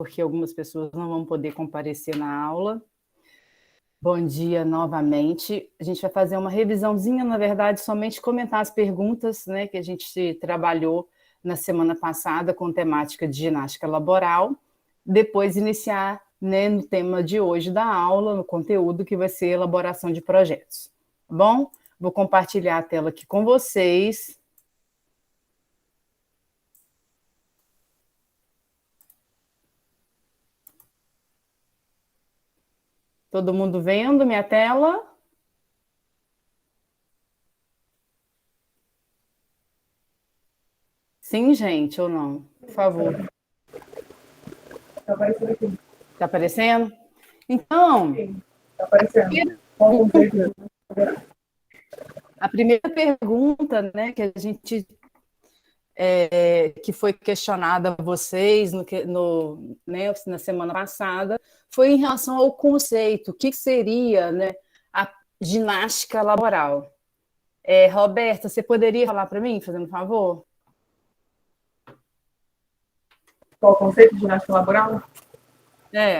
porque algumas pessoas não vão poder comparecer na aula. Bom dia novamente. A gente vai fazer uma revisãozinha, na verdade, somente comentar as perguntas, né, que a gente trabalhou na semana passada com temática de ginástica laboral, depois iniciar, né, no tema de hoje da aula, no conteúdo que vai ser elaboração de projetos. Tá bom? Vou compartilhar a tela aqui com vocês. Todo mundo vendo minha tela? Sim, gente, ou não? Por favor. Está aparecendo aqui. Está aparecendo? Então... Sim, está aparecendo. A primeira pergunta, né, que a gente... que foi questionada a vocês né, na semana passada, foi em relação ao conceito, o que seria, né, a ginástica laboral. Roberta, você poderia falar para mim, fazendo um favor? Qual o conceito de ginástica laboral?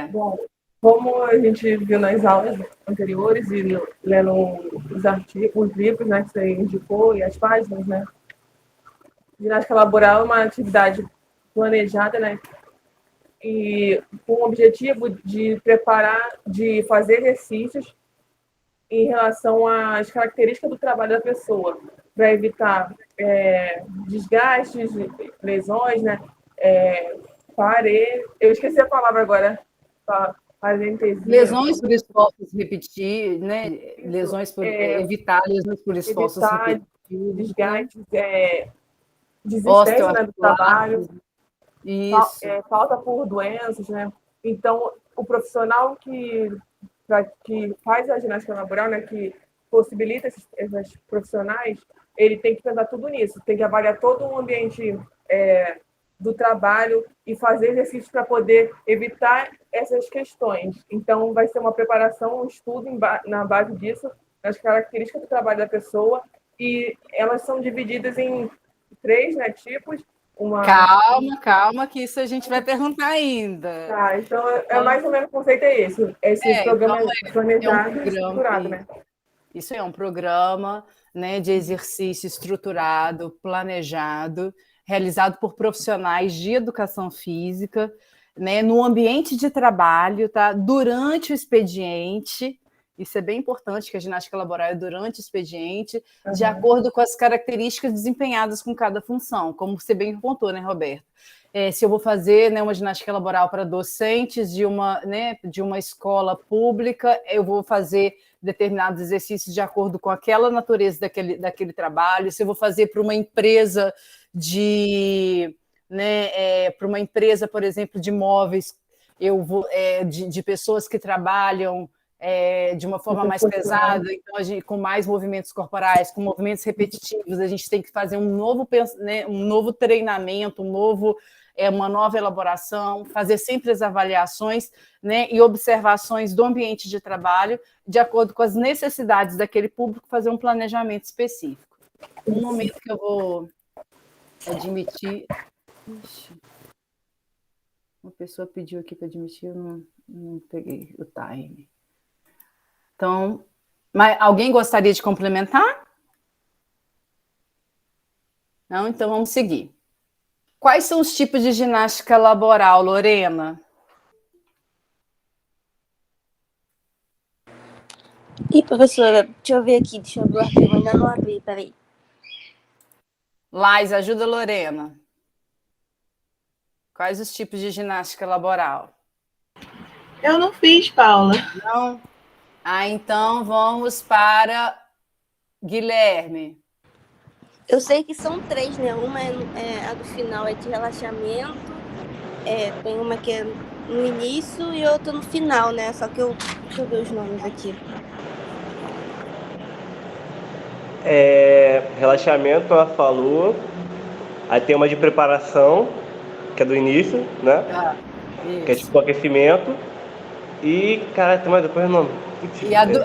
Bom, como a gente viu nas aulas anteriores e lendo os artigos, os livros, né, que você indicou e as páginas, né? Ginástica laboral é uma atividade planejada, né? E com o objetivo de preparar, de fazer exercícios em relação às características do trabalho da pessoa, para evitar desgastes, lesões, né? Eu esqueci a palavra agora. Parentesia. Lesões por esforços repetir, né? Lesões por evitar lesões por esforços repetidos. Desgastes, desistência, né, do trabalho. Isso. Falta por doenças, né? Então, o profissional que faz a ginástica laboral, né, que possibilita esses profissionais, ele tem que pensar tudo nisso, tem que avaliar todo o ambiente do trabalho e fazer exercícios para poder evitar essas questões. Então, vai ser uma preparação, um estudo na base disso, das características do trabalho da pessoa, e elas são divididas em 3, né, tipos. Calma, que isso a gente vai perguntar ainda. Tá, então mais ou menos o conceito é esse. Esse programa é planejado e estruturado, né? Isso é um programa, né, de exercício estruturado, planejado, realizado por profissionais de educação física, né, no ambiente de trabalho, tá? Durante o expediente. Isso é bem importante, que a ginástica laboral é durante o expediente, de acordo com as características desempenhadas com cada função, como você bem apontou, né, Roberto? Se eu vou fazer, né, uma ginástica laboral para docentes de uma escola pública, eu vou fazer determinados exercícios de acordo com aquela natureza daquele trabalho. Se eu vou fazer para uma empresa para uma empresa, por exemplo, de móveis, eu vou de pessoas que trabalham de uma forma mais pesada, então com mais movimentos corporais, com movimentos repetitivos, a gente tem que fazer um novo treinamento, uma nova elaboração, fazer sempre as avaliações, né, e observações do ambiente de trabalho, de acordo com as necessidades daquele público, fazer um planejamento específico. Um momento que eu vou admitir... Ixi, uma pessoa pediu aqui para admitir, eu não peguei o time. Então, mas alguém gostaria de complementar? Não? Então vamos seguir. Quais são os tipos de ginástica laboral, Lorena? Ih, professora, deixa eu ver aqui, deixa eu abrir o arquivo, ainda não abri, peraí. Lais, ajuda a Lorena. Quais os tipos de ginástica laboral? Eu não fiz, Paula. Não? Então vamos para Guilherme. Eu sei que são 3, né? Uma a do final é de relaxamento, tem uma que é no início e outra no final, né? Só que deixa eu ver os nomes aqui. Relaxamento, ela falou. Aí tem uma de preparação, que é do início, né? Que é tipo aquecimento. E, cara, tem mais depois não.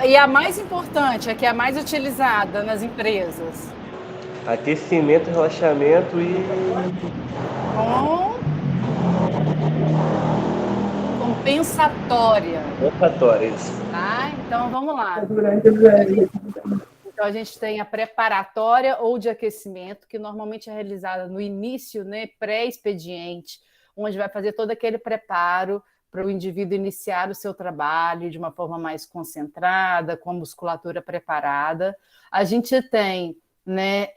E a mais importante, a que é a mais utilizada nas empresas? Aquecimento, relaxamento e... compensatória. Compensatória, isso. Tá? Então, vamos lá. Então, a gente tem a preparatória ou de aquecimento, que normalmente é realizada no início, né, pré-expediente, onde vai fazer todo aquele preparo para o indivíduo iniciar o seu trabalho de uma forma mais concentrada, com a musculatura preparada. A gente tem, né,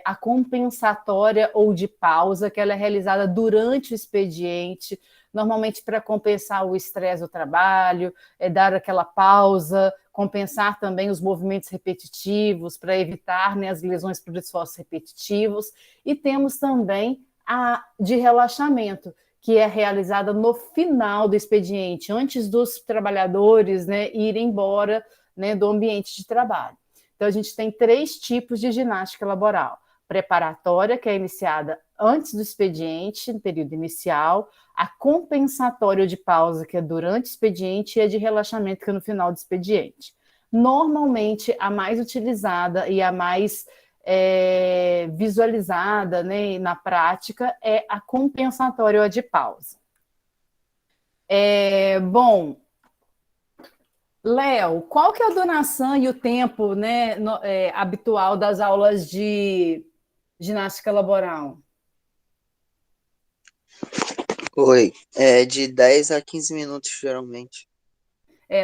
a compensatória ou de pausa, que ela é realizada durante o expediente, normalmente para compensar o estresse do trabalho, dar aquela pausa, compensar também os movimentos repetitivos para evitar, né, as lesões por esforços repetitivos. E temos também a de relaxamento, que é realizada no final do expediente, antes dos trabalhadores, né, irem embora, né, do ambiente de trabalho. Então, a gente tem 3 tipos de ginástica laboral. Preparatória, que é iniciada antes do expediente, no período inicial, a compensatória de pausa, que é durante o expediente, e a de relaxamento, que é no final do expediente. Normalmente, a mais utilizada e a mais visualizada, né, na prática é a compensatória ou a de pausa. Bom, Léo, qual que é a duração e o tempo, né, habitual das aulas de ginástica laboral? Oi, é de 10 a 15 minutos, geralmente.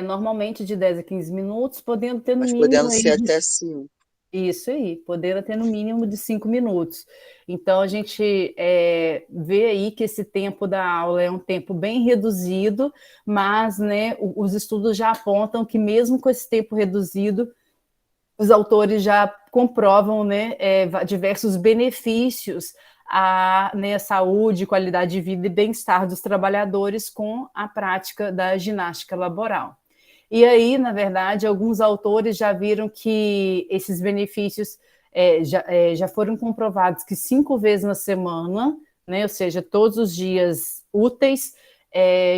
Normalmente de 10 a 15 minutos, podendo ter no Mas mínimo podendo aí ser até 5. Isso aí, podendo ter no mínimo de 5 minutos. Então, a gente vê aí que esse tempo da aula é um tempo bem reduzido, mas, né, os estudos já apontam que mesmo com esse tempo reduzido, os autores já comprovam, né, diversos benefícios à, né, saúde, qualidade de vida e bem-estar dos trabalhadores com a prática da ginástica laboral. E aí, na verdade, alguns autores já viram que esses benefícios já foram comprovados que 5 vezes na semana, né, ou seja, todos os dias úteis,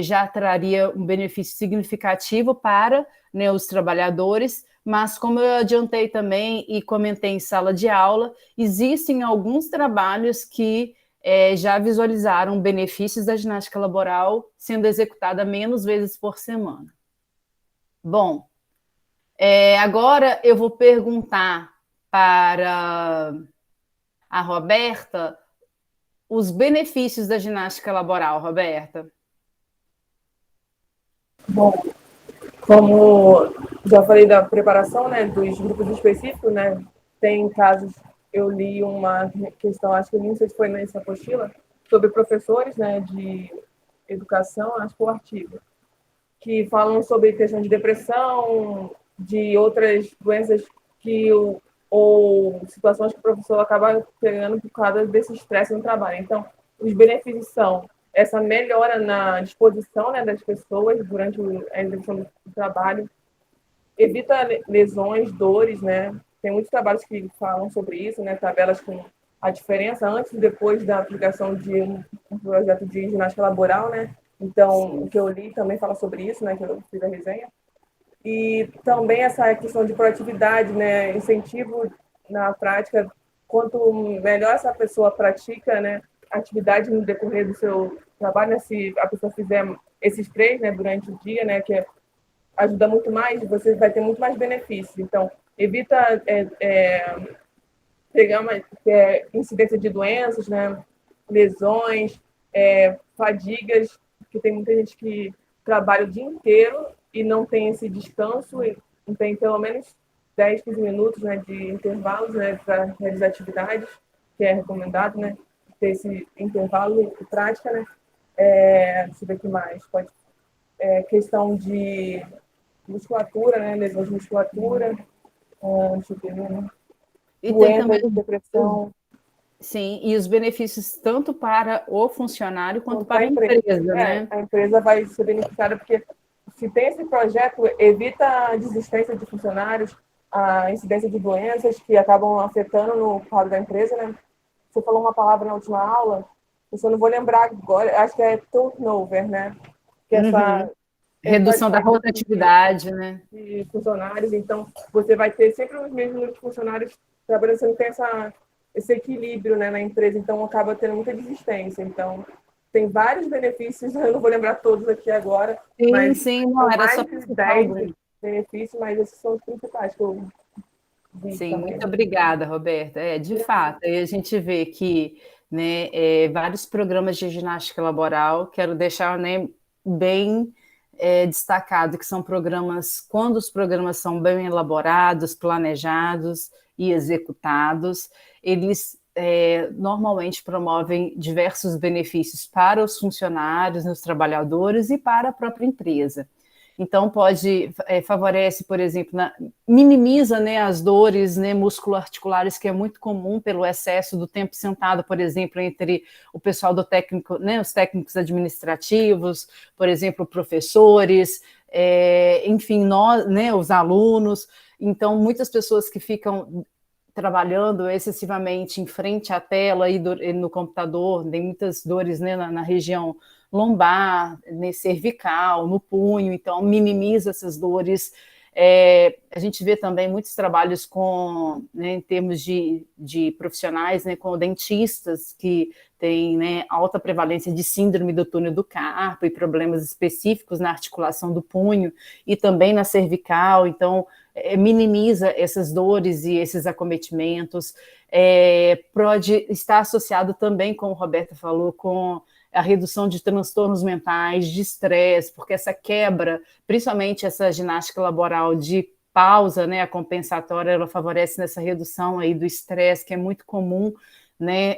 já traria um benefício significativo para, né, os trabalhadores, mas como eu adiantei também e comentei em sala de aula, existem alguns trabalhos que já visualizaram benefícios da ginástica laboral sendo executada menos vezes por semana. Bom, agora eu vou perguntar para a Roberta os benefícios da ginástica laboral. Roberta. Bom, como já falei da preparação, né, dos grupos específicos, né, tem casos, eu li uma questão, acho que não sei se foi nessa apostila, sobre professores, né, de educação, acho que o artigo, que falam sobre questão de depressão, de outras doenças ou situações que o professor acaba pegando por causa desse estresse no trabalho. Então, os benefícios são essa melhora na disposição, né, das pessoas durante a execução do trabalho, evita lesões, dores, né? Tem muitos trabalhos que falam sobre isso, né? Tabelas com a diferença antes e depois da aplicação de um projeto de ginástica laboral, né? Então, o que eu li também fala sobre isso, né? Que eu fiz a resenha. E também essa questão de proatividade, né? Incentivo na prática. Quanto melhor essa pessoa pratica, né, atividade no decorrer do seu trabalho, né, se a pessoa fizer esses 3, né, durante o dia, né, que ajuda muito mais, você vai ter muito mais benefícios. Então, evita pegar uma incidência de doenças, né, lesões, fadigas, porque tem muita gente que trabalha o dia inteiro e não tem esse descanso, e não tem pelo menos 10, 15 minutos, né, de intervalos, né, para realizar atividades, que é recomendado, né, ter esse intervalo de prática, né. Deixa eu ver o que mais. Questão de musculatura, né, lesões de musculatura, deixa eu ver, né, e doença, tem também depressão. Sim, e os benefícios tanto para o funcionário quanto para a empresa, né? A empresa vai ser beneficiada porque se tem esse projeto, evita a desistência de funcionários, a incidência de doenças que acabam afetando no quadro da empresa, né? Você falou uma palavra na última aula, eu não vou lembrar agora, acho que é turnover, né? Que essa redução da rotatividade, né? De funcionários, então você vai ter sempre os mesmos números de funcionários trabalhando, você não tem esse equilíbrio, né, na empresa, então acaba tendo muita desistência. Então, tem vários benefícios, eu não vou lembrar todos aqui agora. Sim, mas sim, não, era mais só de 10 benefícios, mas esses são os principais que eu vi. Sim, também. muito obrigada, Roberta. De fato, aí a gente vê que, né, vários programas de ginástica laboral, quero deixar, né, bem destacado que são programas, quando os programas são bem elaborados, planejados e executados, eles normalmente promovem diversos benefícios para os funcionários, os trabalhadores e para a própria empresa. Então, favorece, por exemplo, minimiza, né, as dores, né, musculoarticulares, que é muito comum pelo excesso do tempo sentado, por exemplo, entre o pessoal do técnico, né, os técnicos administrativos, por exemplo, professores, enfim, nós, né, os alunos. Então, muitas pessoas que ficam trabalhando excessivamente em frente à tela e no computador, tem muitas dores, né, na região lombar, né, cervical, no punho, então minimiza essas dores. A gente vê também muitos trabalhos né, em termos de profissionais, né, com dentistas que têm, né, alta prevalência de síndrome do túnel do carpo e problemas específicos na articulação do punho e também na cervical, então minimiza essas dores e esses acometimentos. Pode estar associado também, como a Roberta falou, com a redução de transtornos mentais, de estresse, porque essa quebra, principalmente essa ginástica laboral de pausa, né, a compensatória, ela favorece nessa redução aí do estresse, que é muito comum, né,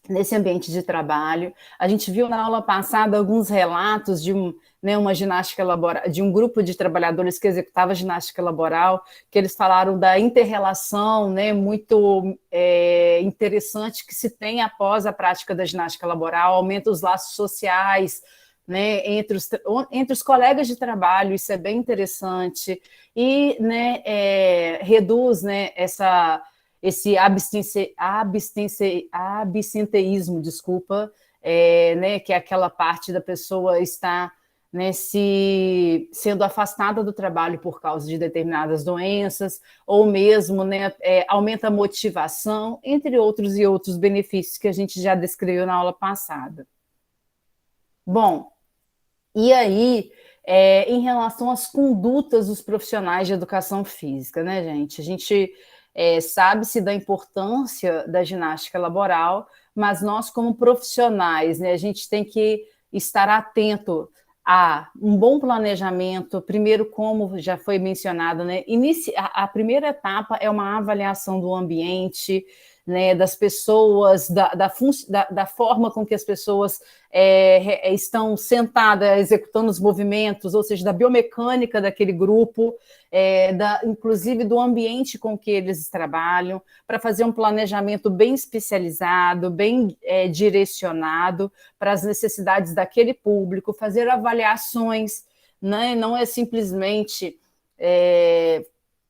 nesse ambiente de trabalho. A gente viu na aula passada alguns relatos de uma ginástica laboral, de um grupo de trabalhadores que executava ginástica laboral, que eles falaram da inter-relação, né, muito interessante que se tem após a prática da ginástica laboral, aumenta os laços sociais, né, entre os colegas de trabalho, isso é bem interessante, e, né, reduz, né, esse absenteísmo, desculpa, né, que é aquela parte da pessoa estar, né, sendo afastada do trabalho por causa de determinadas doenças, ou mesmo, né, aumenta a motivação, entre outros e outros benefícios que a gente já descreveu na aula passada. Bom, e aí, em relação às condutas dos profissionais de educação física, né, gente? A gente sabe-se da importância da ginástica laboral, mas nós, como profissionais, né, a gente tem que estar atento a um bom planejamento. Primeiro, como já foi mencionado, né, a primeira etapa é uma avaliação do ambiente, né, das pessoas, da forma com que as pessoas estão sentadas, executando os movimentos, ou seja, da biomecânica daquele grupo, inclusive do ambiente com que eles trabalham, para fazer um planejamento bem especializado, bem direcionado para as necessidades daquele público, fazer avaliações, né? Não é simplesmente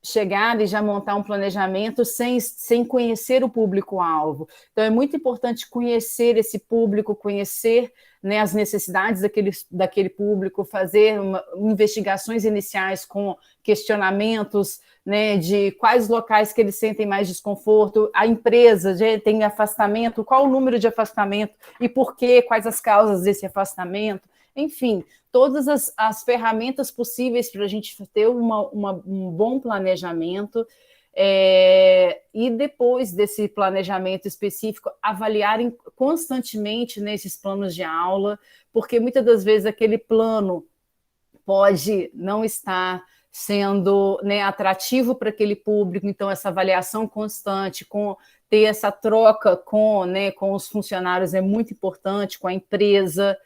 chegar e já montar um planejamento sem conhecer o público-alvo. Então, é muito importante conhecer esse público, conhecer, né, as necessidades daquele público, fazer investigações iniciais com questionamentos, né, de quais locais que eles sentem mais desconforto, a empresa já tem afastamento, qual o número de afastamento e por quê, quais as causas desse afastamento. Enfim, todas as ferramentas possíveis para a gente ter um bom planejamento, e depois desse planejamento específico, avaliarem constantemente nesses planos de aula, porque muitas das vezes aquele plano pode não estar sendo, né, atrativo para aquele público, então essa avaliação constante, ter essa troca né, com os funcionários é muito importante, com a empresa.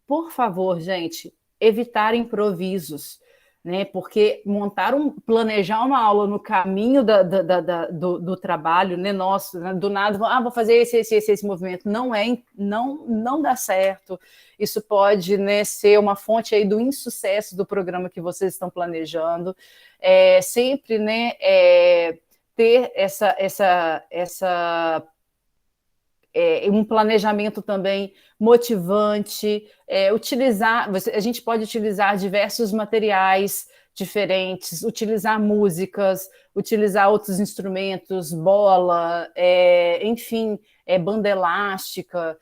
Por favor, gente, evitar improvisos, né? Porque planejar uma aula no caminho do trabalho, né, nosso, né, do nada, vou fazer esse movimento, não dá certo. Isso pode, né, ser uma fonte aí do insucesso do programa que vocês estão planejando. Sempre, né, ter um planejamento também motivante, a gente pode utilizar diversos materiais diferentes, utilizar músicas, utilizar outros instrumentos, bola, enfim, banda elástica,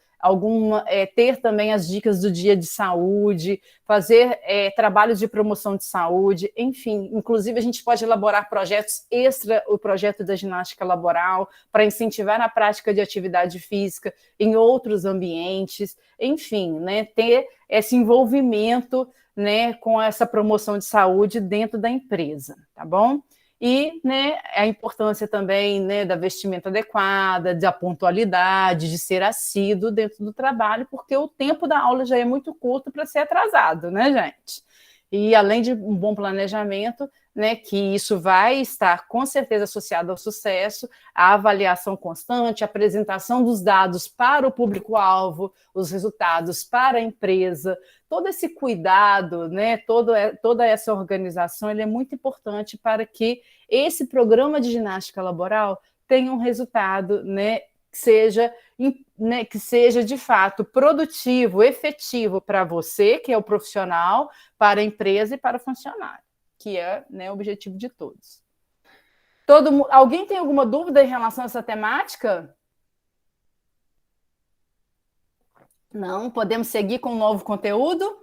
ter também as dicas do dia de saúde, fazer trabalhos de promoção de saúde, enfim, inclusive a gente pode elaborar projetos extra, o projeto da ginástica laboral, para incentivar a prática de atividade física em outros ambientes, enfim, né, ter esse envolvimento, né, com essa promoção de saúde dentro da empresa, tá bom? E, né, a importância também, né, da vestimenta adequada, da pontualidade, de ser assíduo dentro do trabalho, porque o tempo da aula já é muito curto para ser atrasado, né, gente? E além de um bom planejamento, né, que isso vai estar com certeza associado ao sucesso, a avaliação constante, a apresentação dos dados para o público-alvo, os resultados para a empresa, todo esse cuidado, né, toda essa organização, ele é muito importante para que esse programa de ginástica laboral tenha um resultado, né, que seja de fato produtivo, efetivo para você, que é o profissional, para a empresa e para o funcionário, que é, né, o objetivo de todos. Alguém tem alguma dúvida em relação a essa temática? Não? Podemos seguir com um novo conteúdo?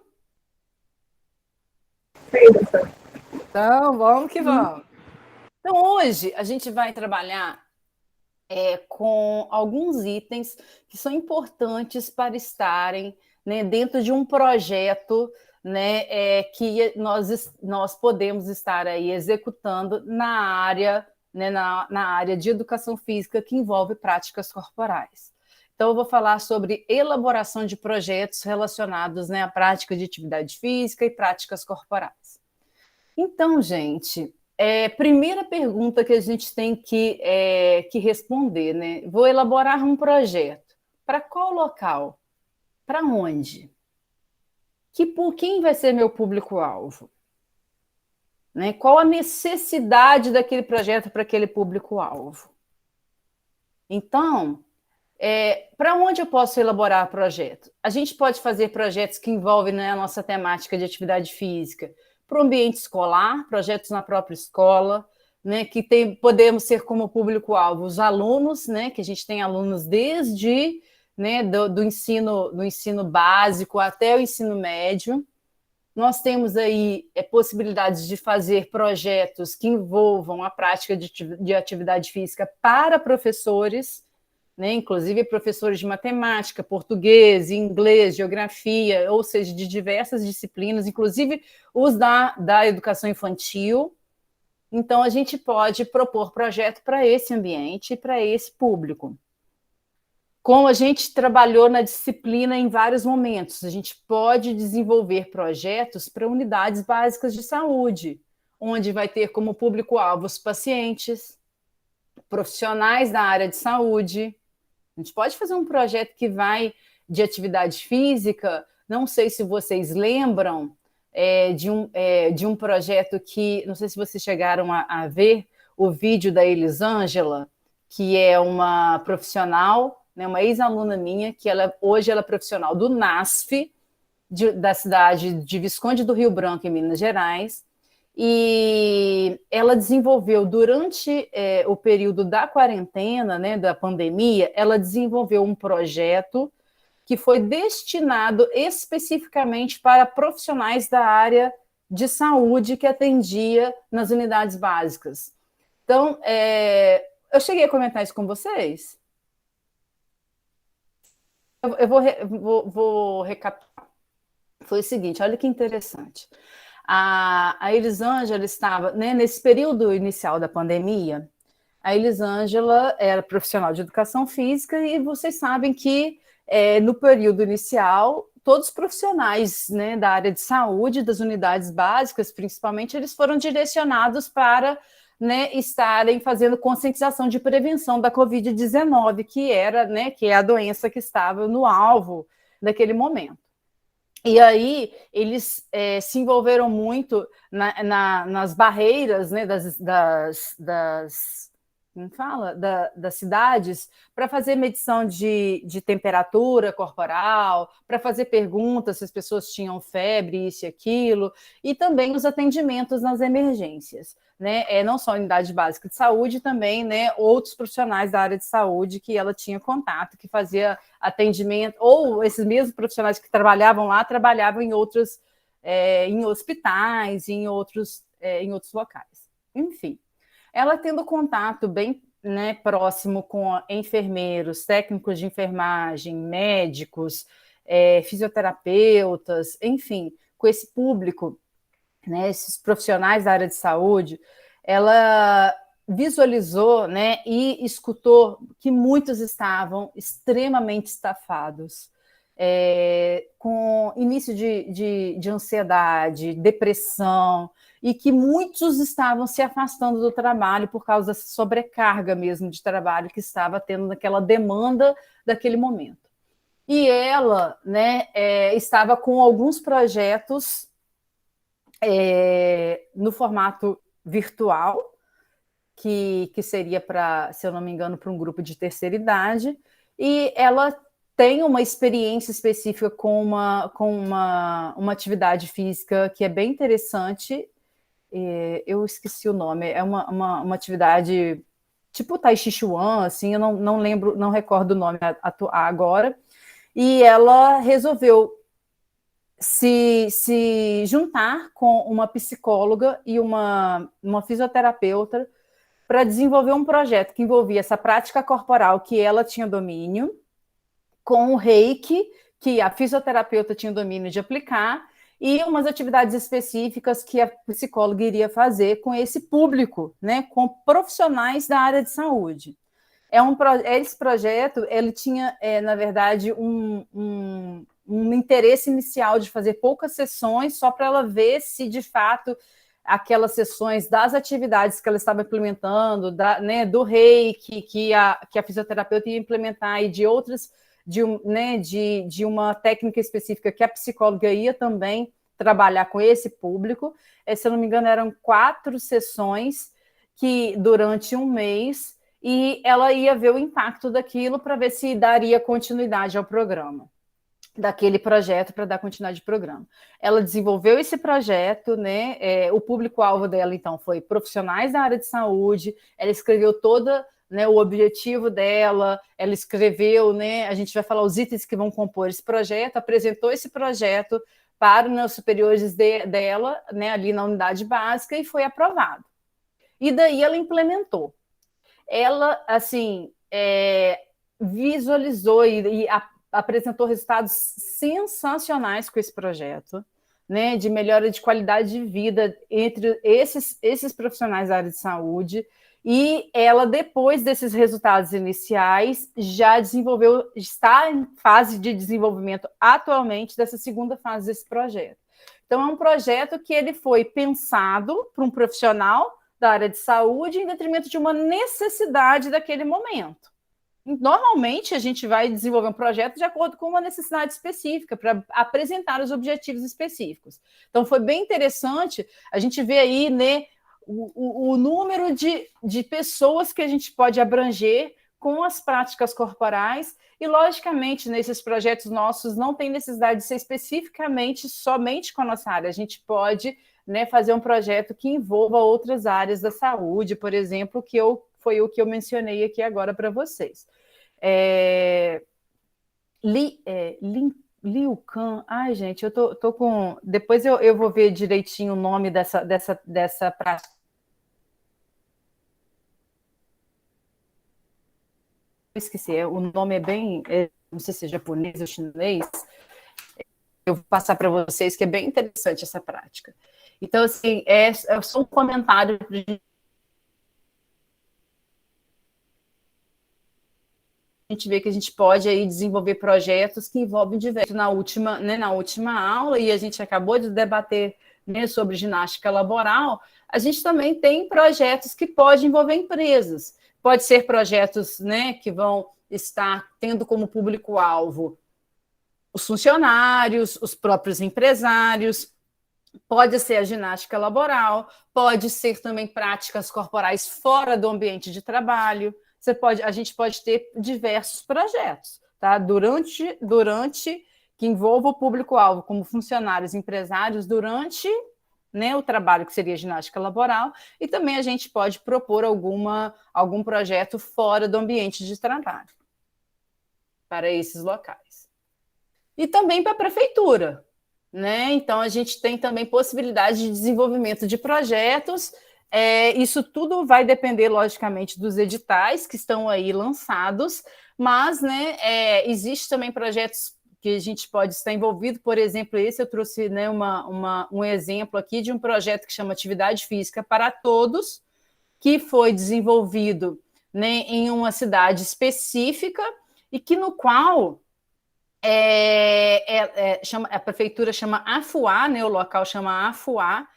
Sim, então, vamos que vamos. Então, hoje a gente vai trabalhar com alguns itens que são importantes para estarem, né, dentro de um projeto, né, que nós podemos estar aí executando na área, né, na área de educação física que envolve práticas corporais. Então, eu vou falar sobre elaboração de projetos relacionados, né, à prática de atividade física e práticas corporais. Então, gente, primeira pergunta que a gente tem que responder, né? Vou elaborar um projeto. Para qual local? Para onde? Por quem vai ser meu público-alvo? Né? Qual a necessidade daquele projeto para aquele público-alvo? Então, para onde eu posso elaborar projeto? A gente pode fazer projetos que envolvem, né, a nossa temática de atividade física, para o ambiente escolar, projetos na própria escola, né, que podemos ser como público-alvo os alunos, né, que a gente tem alunos desde, né, do ensino básico até o ensino médio. Nós temos aí possibilidades de fazer projetos que envolvam a prática de atividade física para professores, né, inclusive professores de matemática, português, inglês, geografia, ou seja, de diversas disciplinas, inclusive os da educação infantil. Então, a gente pode propor projeto para esse ambiente e para esse público. Como a gente trabalhou na disciplina em vários momentos, a gente pode desenvolver projetos para unidades básicas de saúde, onde vai ter como público-alvo os pacientes, profissionais da área de saúde. A gente pode fazer um projeto que vai de atividade física, não sei se vocês lembram de um projeto que, não sei se vocês chegaram a ver o vídeo da Elisângela, que é uma profissional, né, uma ex-aluna minha, que hoje ela é profissional do NASF, da cidade de Visconde do Rio Branco, em Minas Gerais, e ela desenvolveu, durante o período da quarentena, né, da pandemia, ela desenvolveu um projeto que foi destinado especificamente para profissionais da área de saúde que atendia nas unidades básicas. Então, eu cheguei a comentar isso com vocês? Eu vou recapitular. Foi o seguinte, olha que interessante. A Elisângela estava, né, nesse período inicial da pandemia, a Elisângela era profissional de educação física e vocês sabem que no período inicial, todos os profissionais, né, da área de saúde, das unidades básicas, principalmente, eles foram direcionados para, né, estarem fazendo conscientização de prevenção da Covid-19, que é a doença que estava no alvo daquele momento. E aí eles se envolveram muito nas barreiras, né, não fala, das cidades, para fazer medição de temperatura corporal, para fazer perguntas se as pessoas tinham febre, isso e aquilo, e também os atendimentos nas emergências, né? Não só a unidade básica de saúde, também, né, outros profissionais da área de saúde que ela tinha contato, que fazia atendimento, ou esses mesmos profissionais que trabalhavam lá, trabalhavam em outros, em hospitais, em outros locais. Enfim. Ela tendo contato bem, né, próximo com enfermeiros, técnicos de enfermagem, médicos, fisioterapeutas, enfim, com esse público, né, esses profissionais da área de saúde, ela visualizou, né, e escutou que muitos estavam extremamente estafados, com início de ansiedade, depressão, e que muitos estavam se afastando do trabalho por causa dessa sobrecarga mesmo de trabalho que estava tendo naquela demanda daquele momento. E ela, né, estava com alguns projetos no formato virtual, que seria para, se eu não me engano, para um grupo de terceira idade, e ela tem uma experiência específica com uma atividade física que é bem interessante. Eu esqueci o nome, é uma atividade tipo Tai Chi Chuan, assim, eu não lembro, não recordo o nome agora, e ela resolveu se juntar com uma psicóloga e uma fisioterapeuta para desenvolver um projeto que envolvia essa prática corporal que ela tinha domínio, com o reiki, que a fisioterapeuta tinha domínio de aplicar, e umas atividades específicas que a psicóloga iria fazer com esse público, né, com profissionais da área de saúde. Esse projeto, ele tinha, na verdade, um interesse inicial de fazer poucas sessões, só para ela ver se, de fato, aquelas sessões das atividades que ela estava implementando, do reiki, que a fisioterapeuta ia implementar, e de outras, de uma técnica específica que a psicóloga ia também trabalhar com esse público. Se eu não me engano, eram 4 sessões que durante um mês, e ela ia ver o impacto daquilo para ver se daria continuidade ao programa, daquele projeto, para dar continuidade ao programa. Ela desenvolveu esse projeto, né? O público-alvo dela, então, foi profissionais da área de saúde. Ela escreveu toda, né, o objetivo dela, ela escreveu, né, a gente vai falar os itens que vão compor esse projeto, apresentou esse projeto para os superiores dela, né, ali na unidade básica, e foi aprovado. E daí ela implementou. Ela, assim, visualizou e apresentou resultados sensacionais com esse projeto, né, de melhora de qualidade de vida entre esses profissionais da área de saúde. E ela, depois desses resultados iniciais, já está em fase de desenvolvimento atualmente dessa segunda fase desse projeto. Então, é um projeto que ele foi pensado para um profissional da área de saúde em detrimento de uma necessidade daquele momento. Normalmente, a gente vai desenvolver um projeto de acordo com uma necessidade específica, para apresentar os objetivos específicos. Então, foi bem interessante a gente ver aí, né, o número de pessoas que a gente pode abranger com as práticas corporais, e, logicamente, nesses projetos nossos não tem necessidade de ser especificamente somente com a nossa área. A gente pode, né, fazer um projeto que envolva outras áreas da saúde, por exemplo, foi o que eu mencionei aqui agora para vocês. Liu Kan, ai, gente, eu tô com... Depois eu vou ver direitinho o nome dessa prática. Eu esqueci, o nome é bem... não sei se é japonês ou chinês. Eu vou passar para vocês, que é bem interessante essa prática. Então, assim, é só um comentário de... A gente vê que a gente pode aí desenvolver projetos que envolvem diversos. Na última aula, e a gente acabou de debater, né, sobre ginástica laboral, a gente também tem projetos que podem envolver empresas. Pode ser projetos, né, que vão estar tendo como público-alvo os funcionários, os próprios empresários, Pode ser a ginástica laboral, pode ser também práticas corporais fora do ambiente de trabalho. A gente pode ter diversos projetos, tá? Durante que envolva o público-alvo como funcionários, empresários, durante, né, o trabalho que seria ginástica laboral, e também a gente pode propor algum projeto fora do ambiente de trabalho para esses locais. E também para a prefeitura, né? Então, a gente tem também possibilidade de desenvolvimento de projetos. Isso tudo vai depender, logicamente, dos editais que estão aí lançados, mas, né, existe também projetos que a gente pode estar envolvido. Por exemplo, eu trouxe, né, um exemplo aqui de um projeto que chama Atividade Física para Todos, que foi desenvolvido, né, em uma cidade específica e que no qual a prefeitura chama Afuá, né, o local chama Afuá,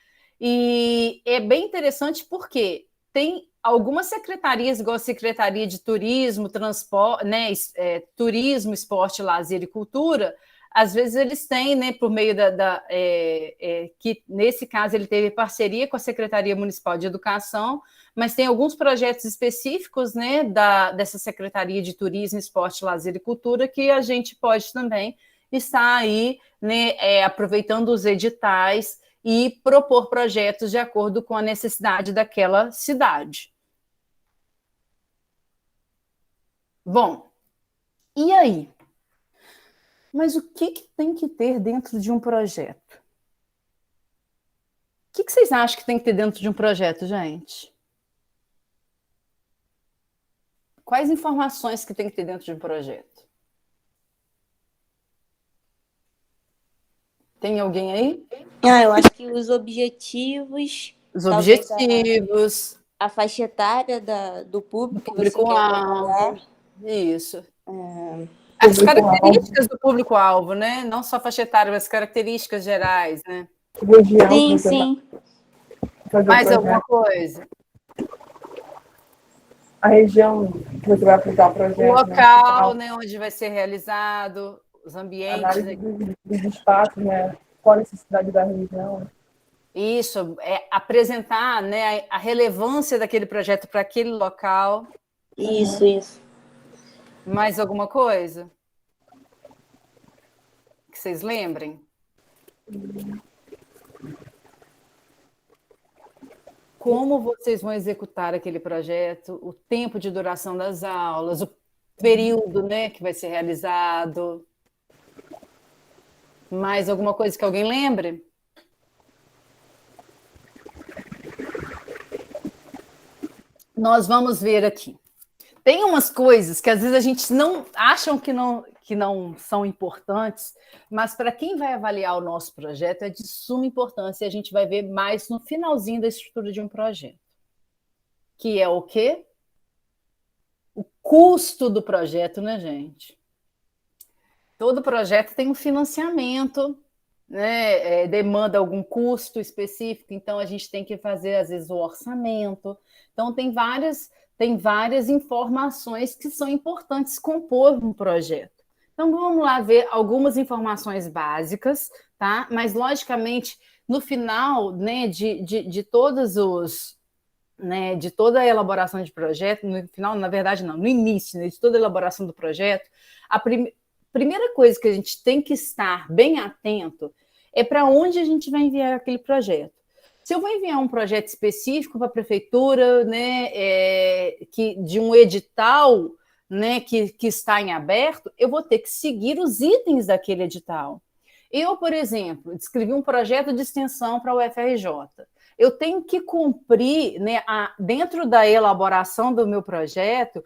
e é bem interessante porque tem algumas secretarias, igual a Secretaria de Turismo, Transporte, né, Turismo, Esporte, Lazer e Cultura. Às vezes eles têm, né, por meio que nesse caso ele teve parceria com a Secretaria Municipal de Educação, mas tem alguns projetos específicos, né, dessa Secretaria de Turismo, Esporte, Lazer e Cultura que a gente pode também estar aí, né, aproveitando os editais e propor projetos de acordo com a necessidade daquela cidade. Bom, e aí? Mas o que tem que ter dentro de um projeto? O que vocês acham que tem que ter dentro de um projeto, gente? Quais informações que tem que ter dentro de um projeto? Tem alguém aí? Eu acho que os objetivos. Os objetivos. A faixa etária do público. Do público-alvo. Isso. As características do público-alvo, né? Não só faixa etária, mas características gerais, né? Sim, sim. Mais alguma coisa? A região que você vai aplicar o projeto. O local, né, onde vai ser realizado, os ambientes. Análise dos espaços, né? Qual a necessidade da região. Isso, apresentar, né, a relevância daquele projeto para aquele local. Isso. Mais alguma coisa? Que vocês lembrem? Como vocês vão executar aquele projeto, o tempo de duração das aulas, o período, né, que vai ser realizado. Mais alguma coisa que alguém lembre? Nós vamos ver aqui. Tem umas coisas que às vezes a gente não acham que não são importantes, mas para quem vai avaliar o nosso projeto é de suma importância e a gente vai ver mais no finalzinho da estrutura de um projeto. Que é o quê? O custo do projeto, né, gente? Todo projeto tem um financiamento, né? Demanda algum custo específico, então a gente tem que fazer, às vezes, o orçamento. Então, tem várias informações que são importantes compor um projeto. Então, vamos lá ver algumas informações básicas, tá? Mas, logicamente, no final, né, de todos os... Né, de toda a elaboração de projeto, no final, na verdade, não, no início, né, de toda a elaboração do projeto, a primeira coisa que a gente tem que estar bem atento é para onde a gente vai enviar aquele projeto. Se eu vou enviar um projeto específico para a prefeitura, né, de um edital, né, que está em aberto, eu vou ter que seguir os itens daquele edital. Eu, por exemplo, escrevi um projeto de extensão para o UFRJ. Eu tenho que cumprir, né, dentro da elaboração do meu projeto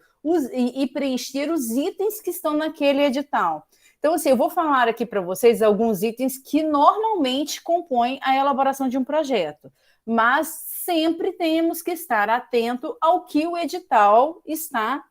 e preencher os itens que estão naquele edital. Então, assim, eu vou falar aqui para vocês alguns itens que normalmente compõem a elaboração de um projeto, mas sempre temos que estar atento ao que o edital está,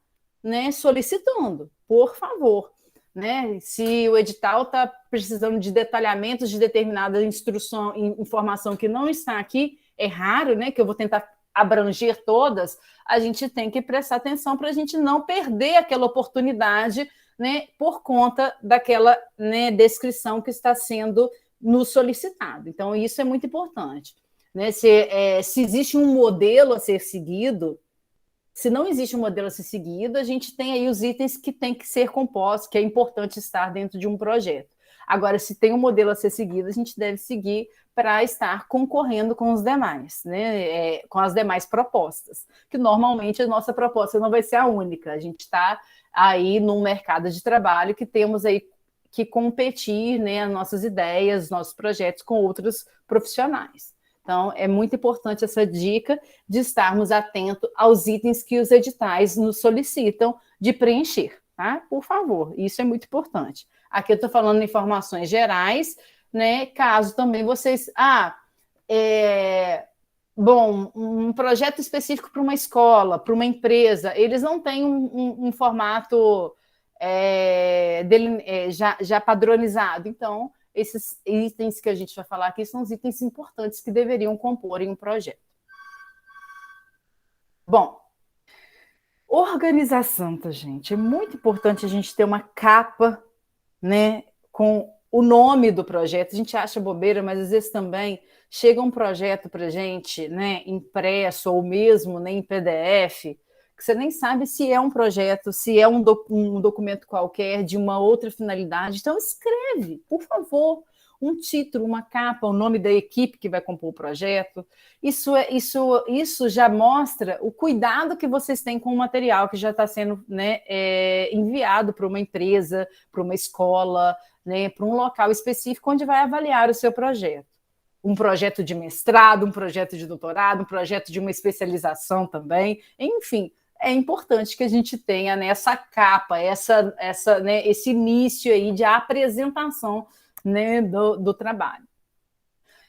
né, solicitando, por favor. Né? Se o edital está precisando de detalhamentos de determinada informação que não está aqui, é raro, né, que eu vou tentar abranger todas, a gente tem que prestar atenção para a gente não perder aquela oportunidade, né, por conta daquela, né, descrição que está sendo no solicitado. Então, isso é muito importante. Né? Se existe um modelo a ser seguido, se não existe um modelo a ser seguido, a gente tem aí os itens que tem que ser compostos, que é importante estar dentro de um projeto. Agora, se tem um modelo a ser seguido, a gente deve seguir para estar concorrendo com os demais, né? Com as demais propostas, que normalmente a nossa proposta não vai ser a única. A gente está aí num mercado de trabalho que temos aí que competir, né, as nossas ideias, nossos projetos com outros profissionais. Então, é muito importante essa dica de estarmos atentos aos itens que os editais nos solicitam de preencher, tá? Por favor, isso é muito importante. Aqui eu estou falando informações gerais, né? Caso também vocês... Bom, um projeto específico para uma escola, para uma empresa, eles não têm um formato já padronizado. Então, esses itens que a gente vai falar aqui são os itens importantes que deveriam compor em um projeto. Bom, organização, tá, gente? É muito importante a gente ter uma capa, né, com o nome do projeto. A gente acha bobeira, mas às vezes também chega um projeto para a gente, né, impresso ou mesmo, né, em PDF, que você nem sabe se é um projeto, se é um documento qualquer de uma outra finalidade. Então, escreve, por favor, um título, uma capa, o nome da equipe que vai compor o projeto. Isso já mostra o cuidado que vocês têm com o material que já está sendo, né, enviado para uma empresa, para uma escola, né, para um local específico onde vai avaliar o seu projeto. Um projeto de mestrado, um projeto de doutorado, um projeto de uma especialização também, enfim. É importante que a gente tenha nessa capa, né, esse início aí de apresentação, né, do trabalho.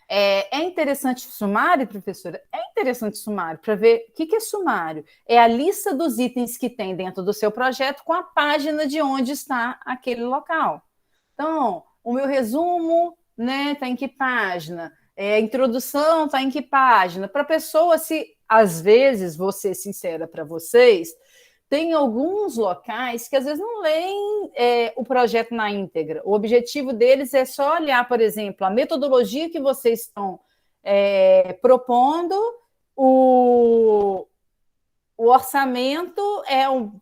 É interessante o sumário, professora? É interessante o sumário para ver o que é sumário. É a lista dos itens que tem dentro do seu projeto com a página de onde está aquele local. Então, o meu resumo, né, está em que página? A introdução está em que página? Para a pessoa, se às vezes, vou ser sincera para vocês, tem alguns locais que às vezes não leem o projeto na íntegra. O objetivo deles é só olhar, por exemplo, a metodologia que vocês estão propondo, o orçamento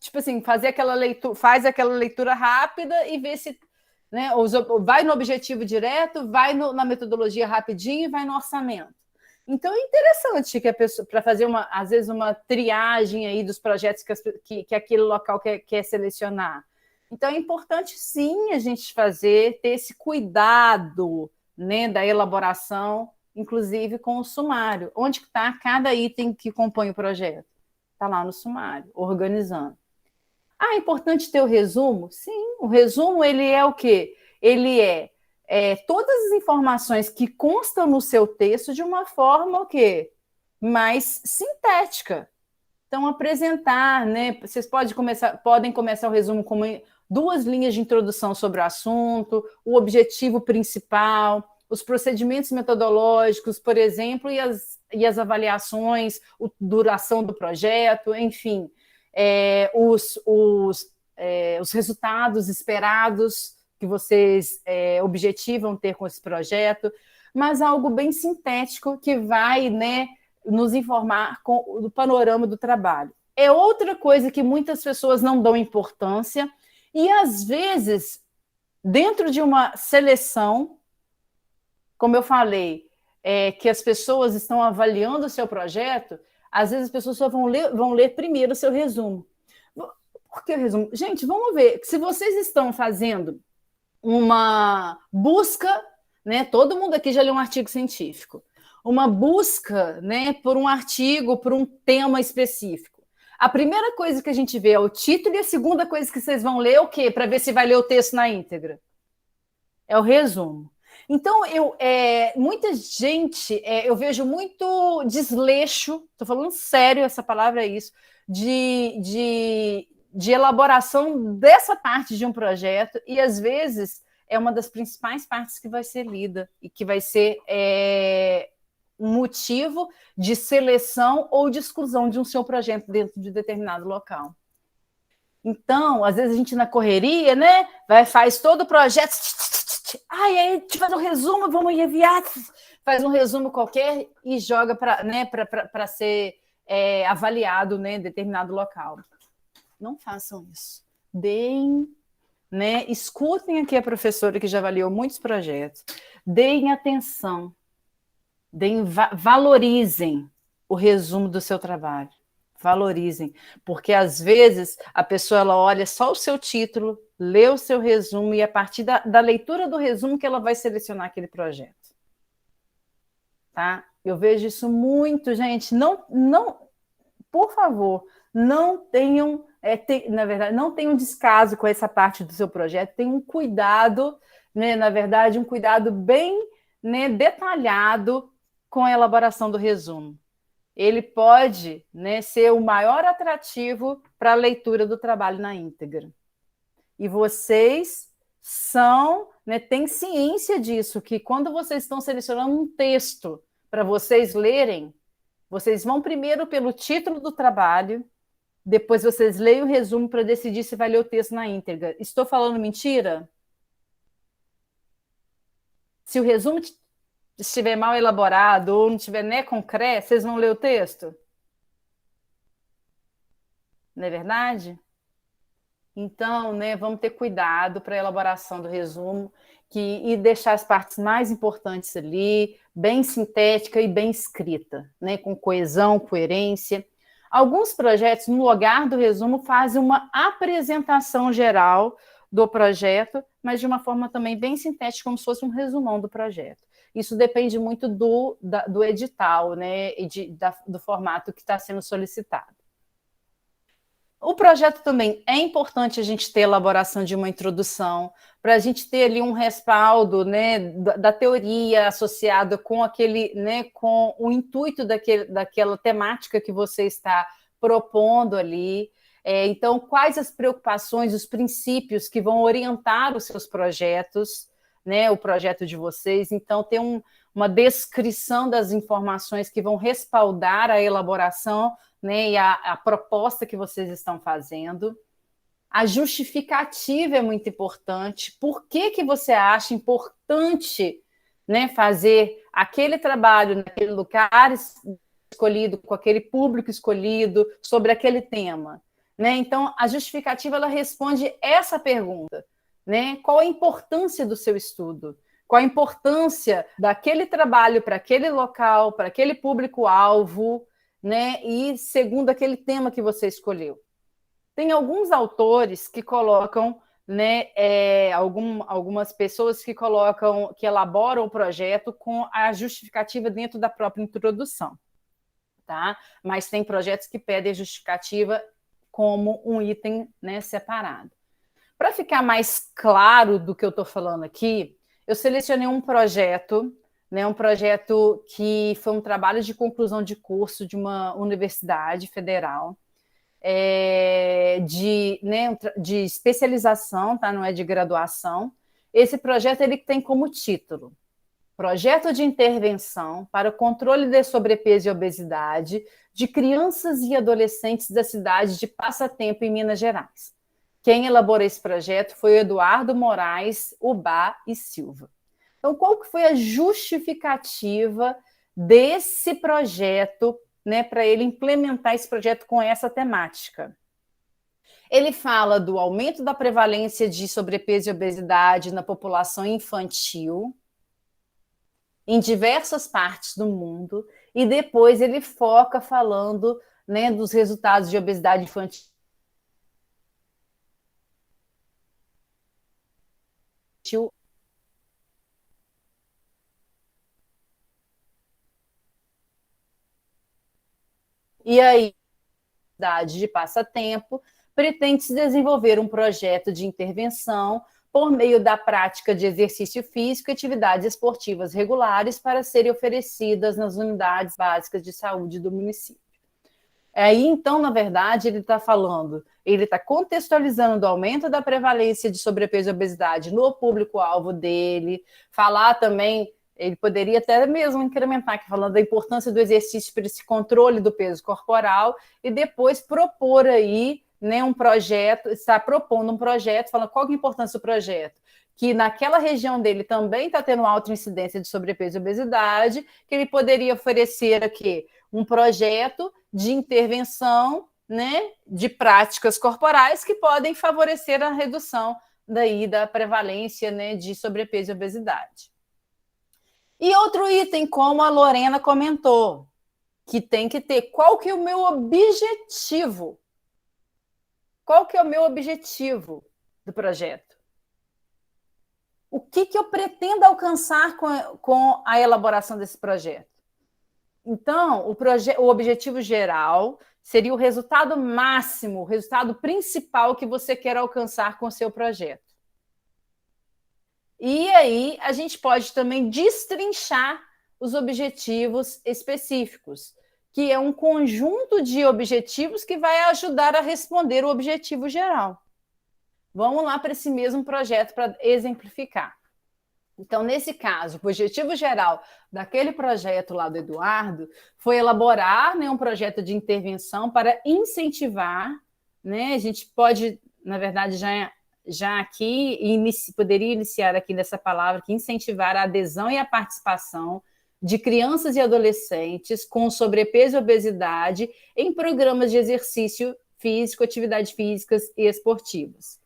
tipo assim, faz aquela leitura rápida e vê se, né, vai no objetivo direto, vai na metodologia rapidinho e vai no orçamento. Então, é interessante que a pessoa, para fazer, às vezes, uma triagem aí dos projetos que aquele local quer selecionar. Então, é importante, sim, a gente ter esse cuidado, né, da elaboração, inclusive com o sumário. Onde está cada item que compõe o projeto? Está lá no sumário, organizando. É importante ter o resumo? Sim, o resumo, ele é o quê? Ele todas as informações que constam no seu texto de uma forma o quê? Mais sintética. Então, apresentar, né? Vocês podem começar o resumo com 2 linhas de introdução sobre o assunto, o objetivo principal, os procedimentos metodológicos, por exemplo, e as avaliações, a duração do projeto, enfim, os resultados esperados que vocês objetivam ter com esse projeto, mas algo bem sintético que vai, né, nos informar do panorama do trabalho. É outra coisa que muitas pessoas não dão importância e, às vezes, dentro de uma seleção, como eu falei, que as pessoas estão avaliando o seu projeto, às vezes as pessoas só vão ler primeiro o seu resumo. Por que resumo? Gente, vamos ver, se vocês estão fazendo uma busca, né? Todo mundo aqui já leu um artigo científico. Uma busca, né, por um artigo, por um tema específico. A primeira coisa que a gente vê é o título e a segunda coisa que vocês vão ler é o quê? Para ver se vai ler o texto na íntegra. É o resumo. Então, muita gente, eu vejo muito desleixo, estou falando sério, essa palavra é isso, de elaboração dessa parte de um projeto, e às vezes é uma das principais partes que vai ser lida e que vai ser um motivo de seleção ou de exclusão de um seu projeto dentro de determinado local. Então, às vezes a gente na correria, né, faz todo o projeto, Ai, aí te faz um resumo, vamos enviar, faz um resumo qualquer e joga para, né, para ser avaliado, né, em determinado local. Não façam isso. Deem, né, escutem aqui a professora que já avaliou muitos projetos. Deem atenção. Valorizem o resumo do seu trabalho. Valorizem, porque às vezes a pessoa ela olha só o seu título, lê o seu resumo e a partir da leitura do resumo que ela vai selecionar aquele projeto. Tá? Eu vejo isso muito, gente. Não, por favor, não tenham, na verdade, não tenham descaso com essa parte do seu projeto. Tenham um cuidado, né, na verdade, um cuidado bem, né, detalhado com a elaboração do resumo. Ele pode, né, ser o maior atrativo para a leitura do trabalho na íntegra. E vocês são, né, têm ciência disso, que quando vocês estão selecionando um texto para vocês lerem, vocês vão primeiro pelo título do trabalho, depois vocês leem o resumo para decidir se vai ler o texto na íntegra. Estou falando mentira? Se o resumo estiver mal elaborado ou não estiver né, concreto, vocês vão ler o texto? Não é verdade? Então, né, vamos ter cuidado para a elaboração do resumo e deixar as partes mais importantes ali, bem sintética e bem escrita, né, com coesão, coerência. Alguns projetos, no lugar do resumo, fazem uma apresentação geral do projeto, mas de uma forma também bem sintética, como se fosse um resumão do projeto. Isso depende muito do edital, né, e do formato que está sendo solicitado. O projeto também é importante a gente ter a elaboração de uma introdução, para a gente ter ali um respaldo, né, da teoria associada com aquele, né, com o intuito daquela temática que você está propondo ali. Então, quais as preocupações, os princípios que vão orientar os seus projetos, né, o projeto de vocês. Então, tem uma descrição das informações que vão respaldar a elaboração, né, e a proposta que vocês estão fazendo. A justificativa é muito importante. Por que você acha importante, né, fazer aquele trabalho naquele lugar escolhido, com aquele público escolhido, sobre aquele tema? Né? Então, a justificativa ela responde essa pergunta. Né? Qual a importância do seu estudo? Qual a importância daquele trabalho para aquele local, para aquele público-alvo, né? E segundo aquele tema que você escolheu. Tem alguns autores que colocam, né, algumas pessoas que colocam, que elaboram o projeto com a justificativa dentro da própria introdução, tá? Mas tem projetos que pedem a justificativa como um item, né, separado. Para ficar mais claro do que eu estou falando aqui, eu selecionei um projeto, né, um projeto que foi um trabalho de conclusão de curso de uma universidade federal, de especialização, tá? Não é de graduação. Esse projeto ele tem como título Projeto de Intervenção para o Controle de Sobrepeso e Obesidade de Crianças e Adolescentes da cidade de Passatempo, em Minas Gerais. Quem elaborou esse projeto foi o Eduardo Moraes Ubá e Silva. Então, qual que foi a justificativa desse projeto, né, para ele implementar esse projeto com essa temática? Ele fala do aumento da prevalência de sobrepeso e obesidade na população infantil em diversas partes do mundo, e depois ele foca falando, né, dos resultados de obesidade infantil e aí, de passatempo, pretende-se desenvolver um projeto de intervenção por meio da prática de exercício físico e atividades esportivas regulares para serem oferecidas nas unidades básicas de saúde do município. Aí, então, na verdade, ele está falando, ele está contextualizando o aumento da prevalência de sobrepeso e obesidade no público-alvo dele, falar também, ele poderia até mesmo incrementar, aqui, falando da importância do exercício para esse controle do peso corporal, e depois propor aí, né, um projeto, está propondo um projeto, falando qual que é a importância do projeto, que naquela região dele também está tendo alta incidência de sobrepeso e obesidade, que ele poderia oferecer aqui um projeto de intervenção, né, de práticas corporais que podem favorecer a redução da prevalência, né, de sobrepeso e obesidade. E outro item, como a Lorena comentou, que tem que ter, qual que é o meu objetivo? Qual que é o meu objetivo do projeto? O que eu pretendo alcançar com a elaboração desse projeto? Então, o objetivo geral seria o resultado máximo, o resultado principal que você quer alcançar com o seu projeto. E aí, a gente pode também destrinchar os objetivos específicos, que é um conjunto de objetivos que vai ajudar a responder o objetivo geral. Vamos lá para esse mesmo projeto para exemplificar. Então, nesse caso, o objetivo geral daquele projeto lá do Eduardo foi elaborar, né, um projeto de intervenção para incentivar, né, a gente pode, na verdade, já aqui, poderia iniciar aqui nessa palavra, que incentivar a adesão e a participação de crianças e adolescentes com sobrepeso e obesidade em programas de exercício físico, atividades físicas e esportivas.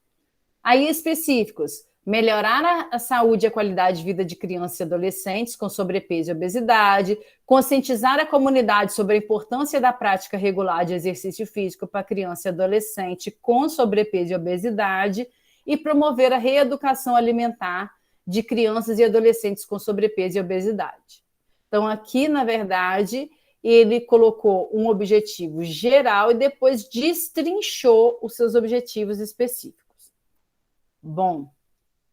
Aí, específicos, melhorar a saúde e a qualidade de vida de crianças e adolescentes com sobrepeso e obesidade, conscientizar a comunidade sobre a importância da prática regular de exercício físico para criança e adolescente com sobrepeso e obesidade e promover a reeducação alimentar de crianças e adolescentes com sobrepeso e obesidade. Então, aqui, na verdade, ele colocou um objetivo geral e depois destrinchou os seus objetivos específicos. Bom,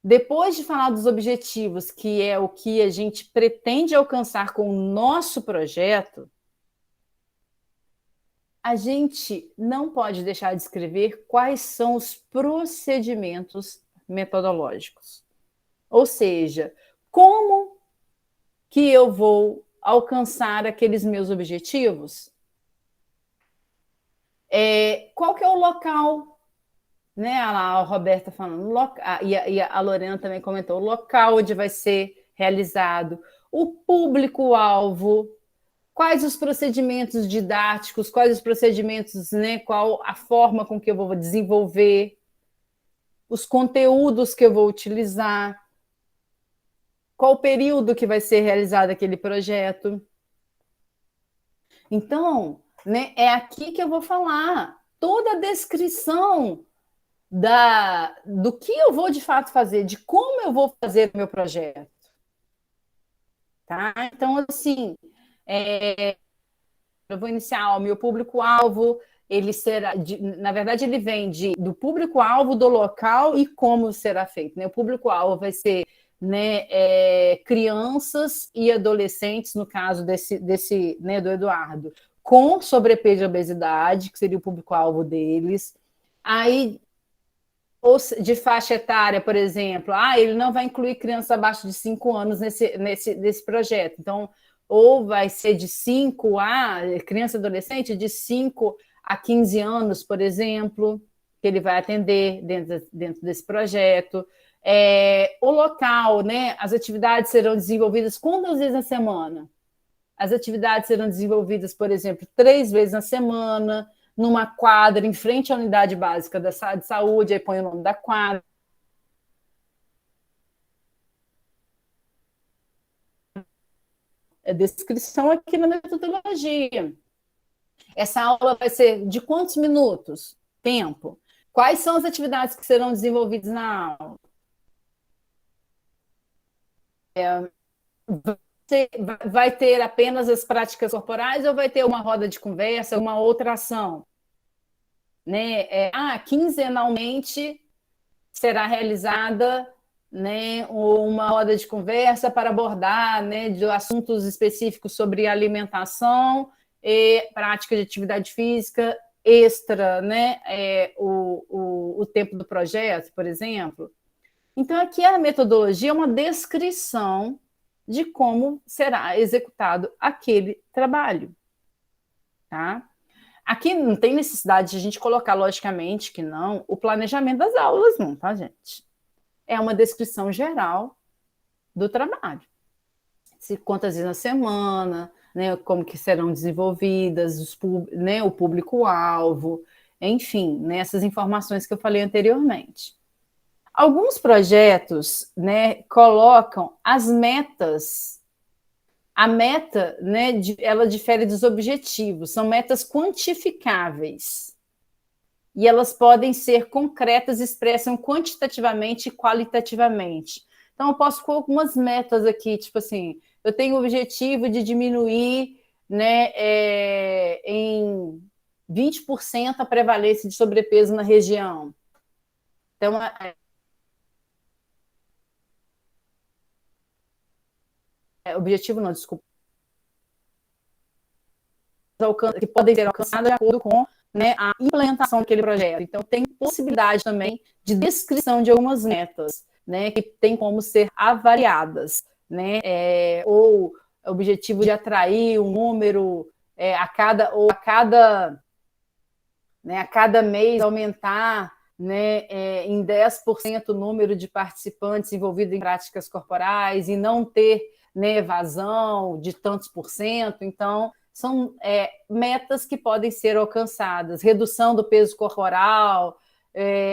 depois de falar dos objetivos, que é o que a gente pretende alcançar com o nosso projeto, a gente não pode deixar de escrever quais são os procedimentos metodológicos. Ou seja, como que eu vou alcançar aqueles meus objetivos? Qual que é o local? Né, a Roberta falando, e a Lorena também comentou, o local onde vai ser realizado, o público-alvo, quais os procedimentos didáticos, quais os procedimentos, né, qual a forma com que eu vou desenvolver, os conteúdos que eu vou utilizar, qual o período que vai ser realizado aquele projeto. Então, né, é aqui que eu vou falar toda a descrição do que eu vou de fato fazer, de como eu vou fazer o meu projeto. Tá? Então, assim, eu vou iniciar o meu público-alvo, ele será, na verdade, ele vem do público-alvo, do local e como será feito. Né? O público-alvo vai ser, né, crianças e adolescentes, no caso né, do Eduardo, com sobrepeso e obesidade, que seria o público-alvo deles. Aí, de faixa etária, por exemplo, ele não vai incluir crianças abaixo de 5 anos nesse projeto. Então, ou vai ser de 5 a criança e adolescente, de 5 a 15 anos, por exemplo, que ele vai atender dentro desse projeto. O local, né? As atividades serão desenvolvidas quantas vezes na semana? As atividades serão desenvolvidas, por exemplo, 3 vezes na semana, numa quadra em frente à unidade básica de saúde, aí põe o nome da quadra. Descrição aqui na metodologia. Essa aula vai ser de quantos minutos? Tempo. Quais são as atividades que serão desenvolvidas na aula? Vai ter apenas as práticas corporais ou vai ter uma roda de conversa, uma outra ação? Né? Quinzenalmente será realizada, né, uma roda de conversa para abordar, né, de assuntos específicos sobre alimentação e prática de atividade física extra, né, o tempo do projeto, por exemplo. Então, aqui a metodologia é uma descrição de como será executado aquele trabalho. Tá? Aqui não tem necessidade de a gente colocar, logicamente, que não, o planejamento das aulas, não, tá, gente? É uma descrição geral do trabalho. Quantas vezes na semana, né, como que serão desenvolvidas, né, o público-alvo, enfim, né, essas informações que eu falei anteriormente. Alguns projetos, né, colocam as metas. A meta, né, ela difere dos objetivos, são metas quantificáveis. E elas podem ser concretas, expressam quantitativamente e qualitativamente. Então, eu posso pôr algumas metas aqui, tipo assim, eu tenho o objetivo de diminuir, né, em 20% a prevalência de sobrepeso na região. Então, objetivo não, desculpa. Que podem ser alcançados de acordo com, né, a implementação daquele projeto. Então, tem possibilidade também de descrição de algumas metas, né, que tem como ser avaliadas, né, ou objetivo de atrair um número a cada mês aumentar, né, em 10% o número de participantes envolvidos em práticas corporais e não ter, né, evasão de tantos por cento. Então, são metas que podem ser alcançadas, redução do peso corporal,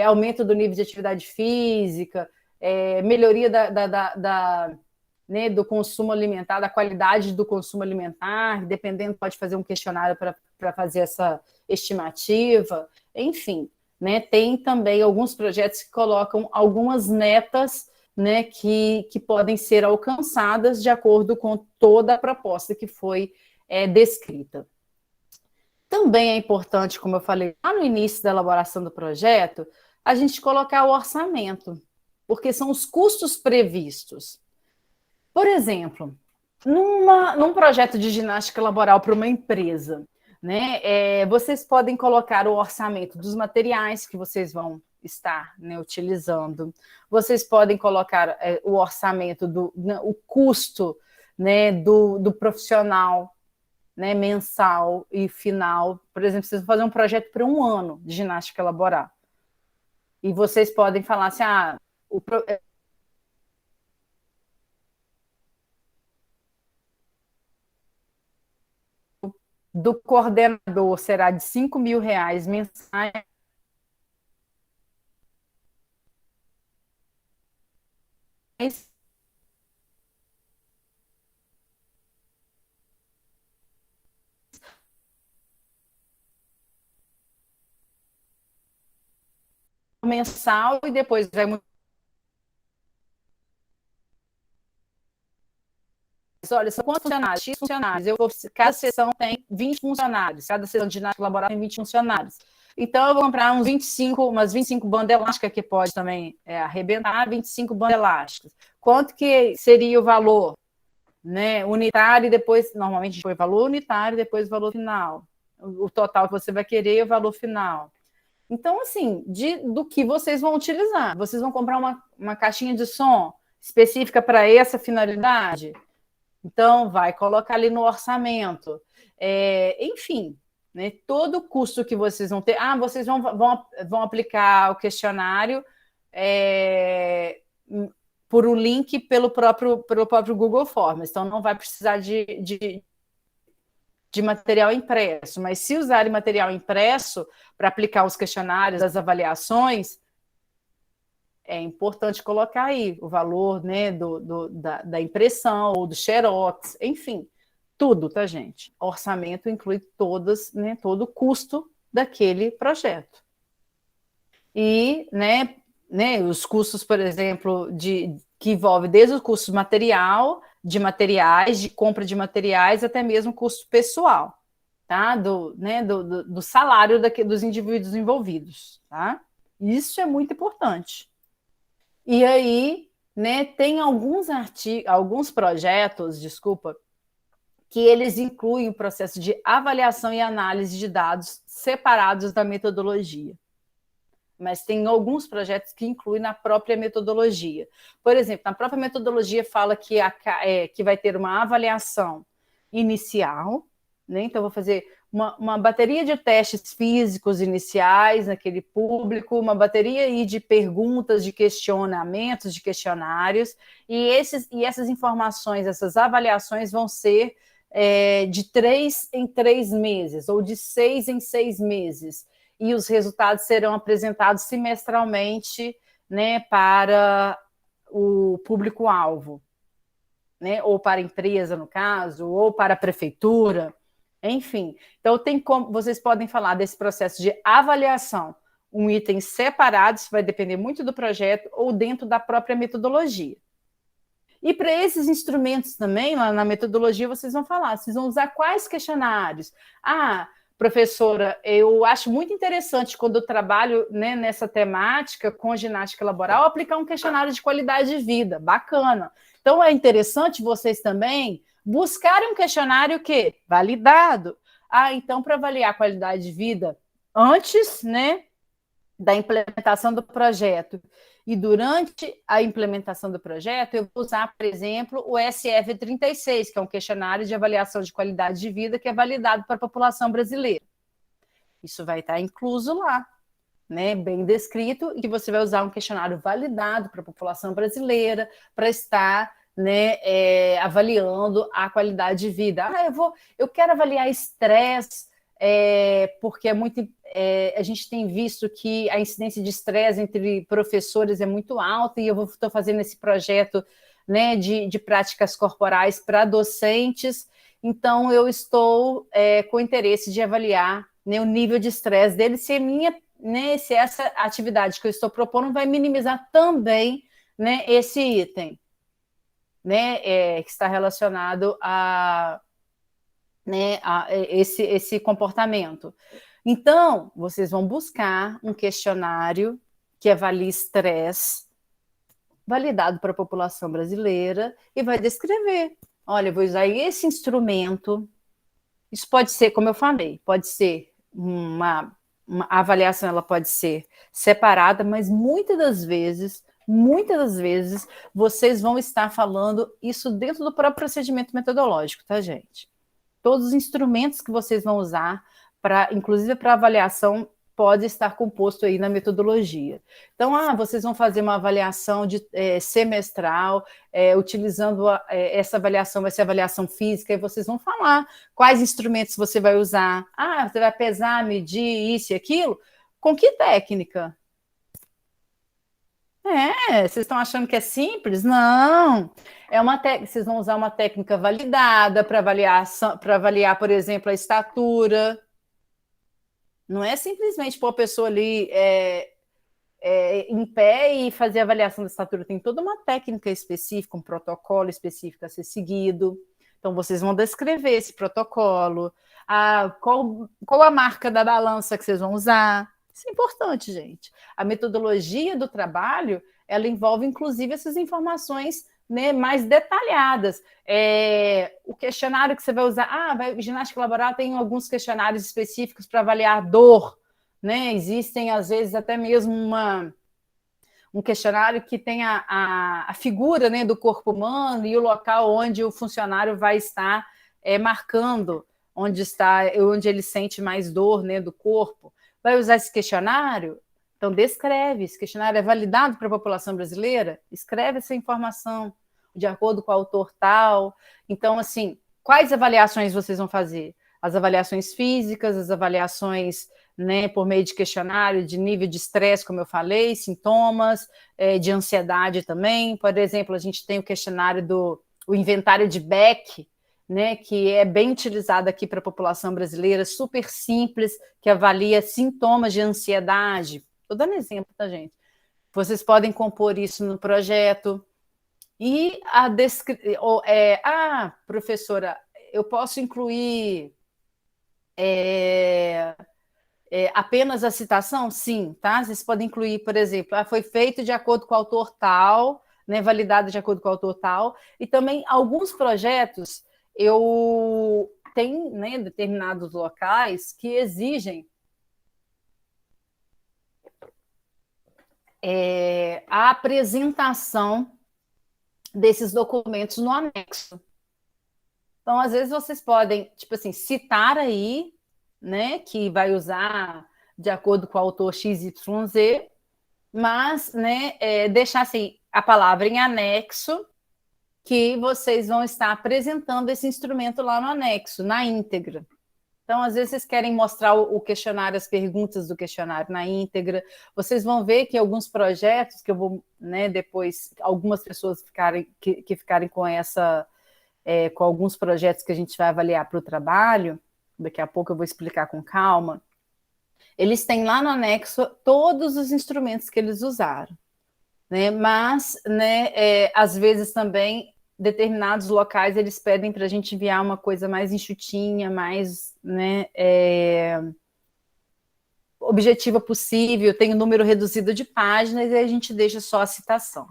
aumento do nível de atividade física, melhoria né, do consumo alimentar, da qualidade do consumo alimentar, dependendo, pode fazer um questionário para fazer essa estimativa, enfim, né, tem também alguns projetos que colocam algumas metas, né, que podem ser alcançadas de acordo com toda a proposta que foi descrita. Também é importante, como eu falei lá no início da elaboração do projeto, a gente colocar o orçamento, porque são os custos previstos. Por exemplo, num projeto de ginástica laboral para uma empresa, né, vocês podem colocar o orçamento dos materiais que vocês vão estar, né, utilizando. Vocês podem colocar o orçamento, o custo, né, do profissional, né, mensal e final. Por exemplo, vocês vão fazer um projeto para um ano de ginástica laboral. E vocês podem falar assim, do coordenador será de R$5.000 mensais. Mensal e depois vai. Olha, são quantos funcionários? X funcionários. Cada sessão tem 20 funcionários. Cada sessão de ginástica laboral tem 20 funcionários. Então, eu vou comprar umas 25 bandas elásticas, que pode também arrebentar, 25 bandas elásticas. Quanto que seria o valor? Né? Unitário e depois, normalmente a gente põe o valor unitário e depois o valor final. O total que você vai querer e o valor final. Então, assim, do que vocês vão utilizar. Vocês vão comprar uma caixinha de som específica para essa finalidade? Então, vai colocar ali no orçamento. Enfim, né, todo o custo que vocês vão ter. Vocês vão aplicar o questionário por um link pelo próprio Google Forms. Então, não vai precisar de material impresso. Mas se usarem material impresso para aplicar os questionários, as avaliações, é importante colocar aí o valor, né, da impressão, ou do xerox, enfim, tudo, tá, gente? Orçamento inclui né, todo o custo daquele projeto. E, né, os custos, por exemplo, que envolve desde o custo de materiais, de compra de materiais, até mesmo custo pessoal, tá? Do salário dos indivíduos envolvidos, tá? Isso é muito importante. E aí, né, tem alguns projetos, que eles incluem o processo de avaliação e análise de dados separados da metodologia. Mas tem alguns projetos que incluem na própria metodologia. Por exemplo, na própria metodologia fala que vai ter uma avaliação inicial, né? Então, vou fazer uma bateria de testes físicos iniciais naquele público, uma bateria aí de perguntas, de questionamentos, de questionários, e essas informações, essas avaliações vão ser de 3 em 3 meses, ou de 6 em 6 meses, e os resultados serão apresentados semestralmente, né, para o público-alvo, né, ou para a empresa, no caso, ou para a prefeitura, enfim. Então, vocês podem falar desse processo de avaliação, um item separado, isso vai depender muito do projeto, ou dentro da própria metodologia. E para esses instrumentos também, lá na metodologia, vocês vão falar, vocês vão usar quais questionários? Professora, eu acho muito interessante quando eu trabalho, né, nessa temática com ginástica laboral, aplicar um questionário de qualidade de vida, bacana. Então, é interessante vocês também buscarem um questionário que validado. Então, para avaliar a qualidade de vida antes, né, da implementação do projeto e durante a implementação do projeto, eu vou usar, por exemplo, o SF36, que é um questionário de avaliação de qualidade de vida que é validado para a população brasileira. Isso vai estar incluso lá, né, bem descrito, e que você vai usar um questionário validado para a população brasileira para estar, né, avaliando a qualidade de vida. Eu quero avaliar estresse, porque a gente tem visto que a incidência de estresse entre professores é muito alta, e eu estou fazendo esse projeto, né, de práticas corporais para docentes, então eu estou com interesse de avaliar, né, o nível de estresse deles, se essa atividade que eu estou propondo vai minimizar também, né, esse item, né, que está relacionado a esse comportamento. Então, vocês vão buscar um questionário que avalie estresse, validado para a população brasileira, e vai descrever. Olha, eu vou usar esse instrumento. Isso pode ser, como eu falei, pode ser a avaliação, ela pode ser separada, mas muitas das vezes, vocês vão estar falando isso dentro do próprio procedimento metodológico, tá, gente? Todos os instrumentos que vocês vão usar, inclusive para avaliação, pode estar composto aí na metodologia. Então, vocês vão fazer uma avaliação semestral, utilizando essa avaliação, vai ser avaliação física, e vocês vão falar quais instrumentos você vai usar. Você vai pesar, medir isso e aquilo? Com que técnica? Vocês estão achando que é simples? Não. Vocês vão usar uma técnica validada para avaliar, por exemplo, a estatura. Não é simplesmente pôr a pessoa ali em pé e fazer a avaliação da estatura. Tem toda uma técnica específica, um protocolo específico a ser seguido. Então, vocês vão descrever esse protocolo. Qual a marca da balança que vocês vão usar? Isso é importante, gente. A metodologia do trabalho, ela envolve, inclusive, essas informações, né, mais detalhadas. O questionário que você vai usar, ginástica laboral tem alguns questionários específicos para avaliar dor, né? Existem, às vezes, até mesmo um questionário que tem a figura, né, do corpo humano e o local onde o funcionário vai estar marcando, onde ele sente mais dor, né, do corpo. Vai usar esse questionário? Então, descreve. Esse questionário é validado para a população brasileira? Escreve essa informação, de acordo com o autor tal. Então, assim, quais avaliações vocês vão fazer? As avaliações físicas, as avaliações, né, por meio de questionário, de nível de estresse, como eu falei, sintomas, de ansiedade também. Por exemplo, a gente tem o questionário o inventário de Beck, né, que é bem utilizado aqui para a população brasileira, super simples, que avalia sintomas de ansiedade. Estou dando exemplo, tá, gente? Vocês podem compor isso no projeto. E professora, eu posso incluir apenas a citação? Sim, tá? Vocês podem incluir, por exemplo, foi feito de acordo com o autor tal, né, validado de acordo com o autor tal, e também alguns projetos tem, né, determinados locais que exigem a apresentação desses documentos no anexo. Então, às vezes, vocês podem, tipo assim, citar aí né, que vai usar de acordo com o autor XYZ, mas, né, deixar assim, a palavra em anexo, que vocês vão estar apresentando esse instrumento lá no anexo, na íntegra. Então, às vezes, vocês querem mostrar o questionário, as perguntas do questionário na íntegra. Vocês vão ver que alguns projetos, que eu vou, né, depois, algumas pessoas que ficarem com com alguns projetos que a gente vai avaliar para o trabalho, daqui a pouco eu vou explicar com calma, eles têm lá no anexo todos os instrumentos que eles usaram, né? Mas, né, às vezes também determinados locais eles pedem para a gente enviar uma coisa mais enxutinha, mais, né, objetiva possível, tem um número reduzido de páginas e a gente deixa só a citação.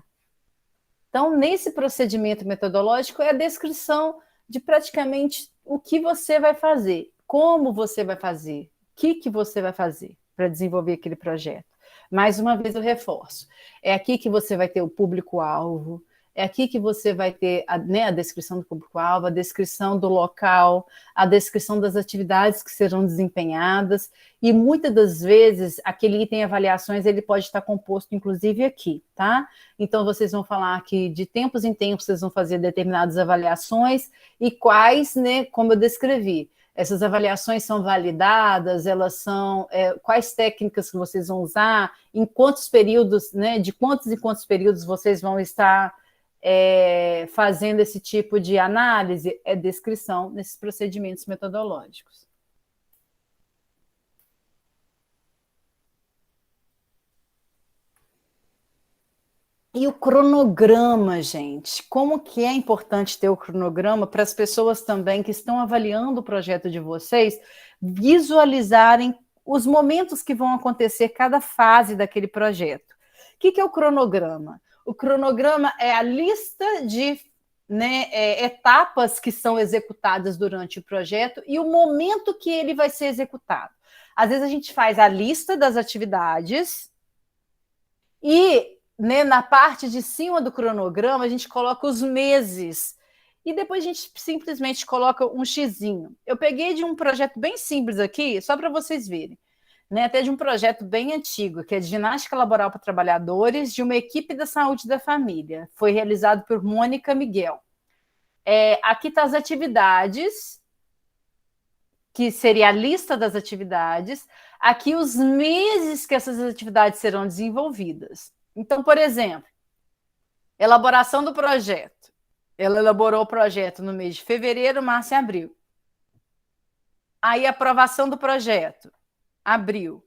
Então, nesse procedimento metodológico é a descrição de praticamente o que você vai fazer, como você vai fazer, o que você vai fazer para desenvolver aquele projeto. Mais uma vez eu reforço, é aqui que você vai ter o público-alvo, é aqui que você vai ter a descrição do público-alvo, a descrição do local, a descrição das atividades que serão desempenhadas, e muitas das vezes aquele item avaliações ele pode estar composto inclusive aqui, tá? Então vocês vão falar que de tempos em tempos vocês vão fazer determinadas avaliações e quais, né, como eu descrevi, essas avaliações são validadas, elas são, quais técnicas que vocês vão usar, em quantos períodos, né, de quantos em quantos períodos vocês vão estar fazendo esse tipo de análise, descrição nesses procedimentos metodológicos. E o cronograma, gente, como que é importante ter o cronograma para as pessoas também que estão avaliando o projeto de vocês visualizarem os momentos que vão acontecer cada fase daquele projeto. O que é o cronograma? O cronograma é a lista de, né, etapas que são executadas durante o projeto e o momento que ele vai ser executado. Às vezes a gente faz a lista das atividades e, né, na parte de cima do cronograma a gente coloca os meses e depois a gente simplesmente coloca um xizinho. Eu peguei de um projeto bem simples aqui, só para vocês verem. Né, até de um projeto bem antigo, que é de ginástica laboral para trabalhadores, de uma equipe da saúde da família. Foi realizado por Mônica Miguel. Aqui está as atividades, que seria a lista das atividades. Aqui os meses que essas atividades serão desenvolvidas. Então, por exemplo, elaboração do projeto. Ela elaborou o projeto no mês de fevereiro, março e abril. Aí, aprovação do projeto. Abril.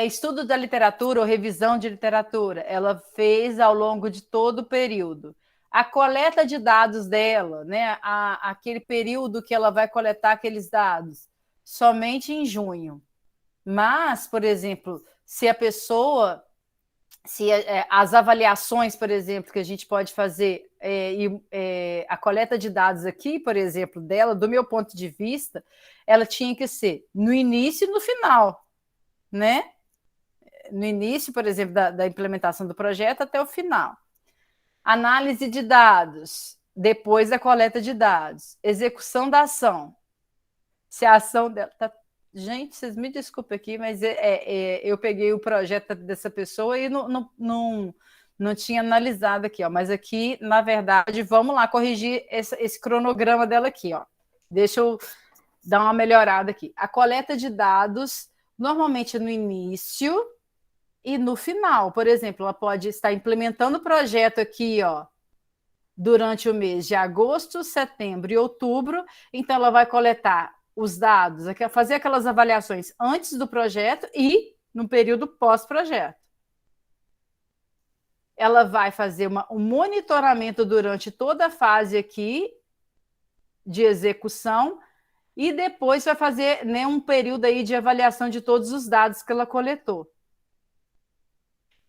Estudo da literatura ou revisão de literatura, ela fez ao longo de todo o período. A coleta de dados dela, né, aquele período que ela vai coletar aqueles dados, somente em junho. Mas, por exemplo, se a pessoa, as avaliações, por exemplo, que a gente pode fazer, a coleta de dados aqui, por exemplo, dela, do meu ponto de vista, ela tinha que ser no início e no final, né? No início, por exemplo, da implementação do projeto até o final. Análise de dados, depois da coleta de dados. Execução da ação. Se a ação dela... Gente, vocês me desculpem aqui, mas eu peguei o projeto dessa pessoa e não tinha analisado aqui, ó. Mas aqui, na verdade, vamos lá corrigir esse cronograma dela aqui, ó. Deixa eu dar uma melhorada aqui. A coleta de dados, normalmente no início e no final. Por exemplo, ela pode estar implementando o projeto aqui, ó, durante o mês de agosto, setembro e outubro. Então, ela vai coletar os dados, fazer aquelas avaliações antes do projeto e no período pós-projeto. Ela vai fazer um monitoramento durante toda a fase aqui de execução e depois vai fazer, né, um período aí de avaliação de todos os dados que ela coletou.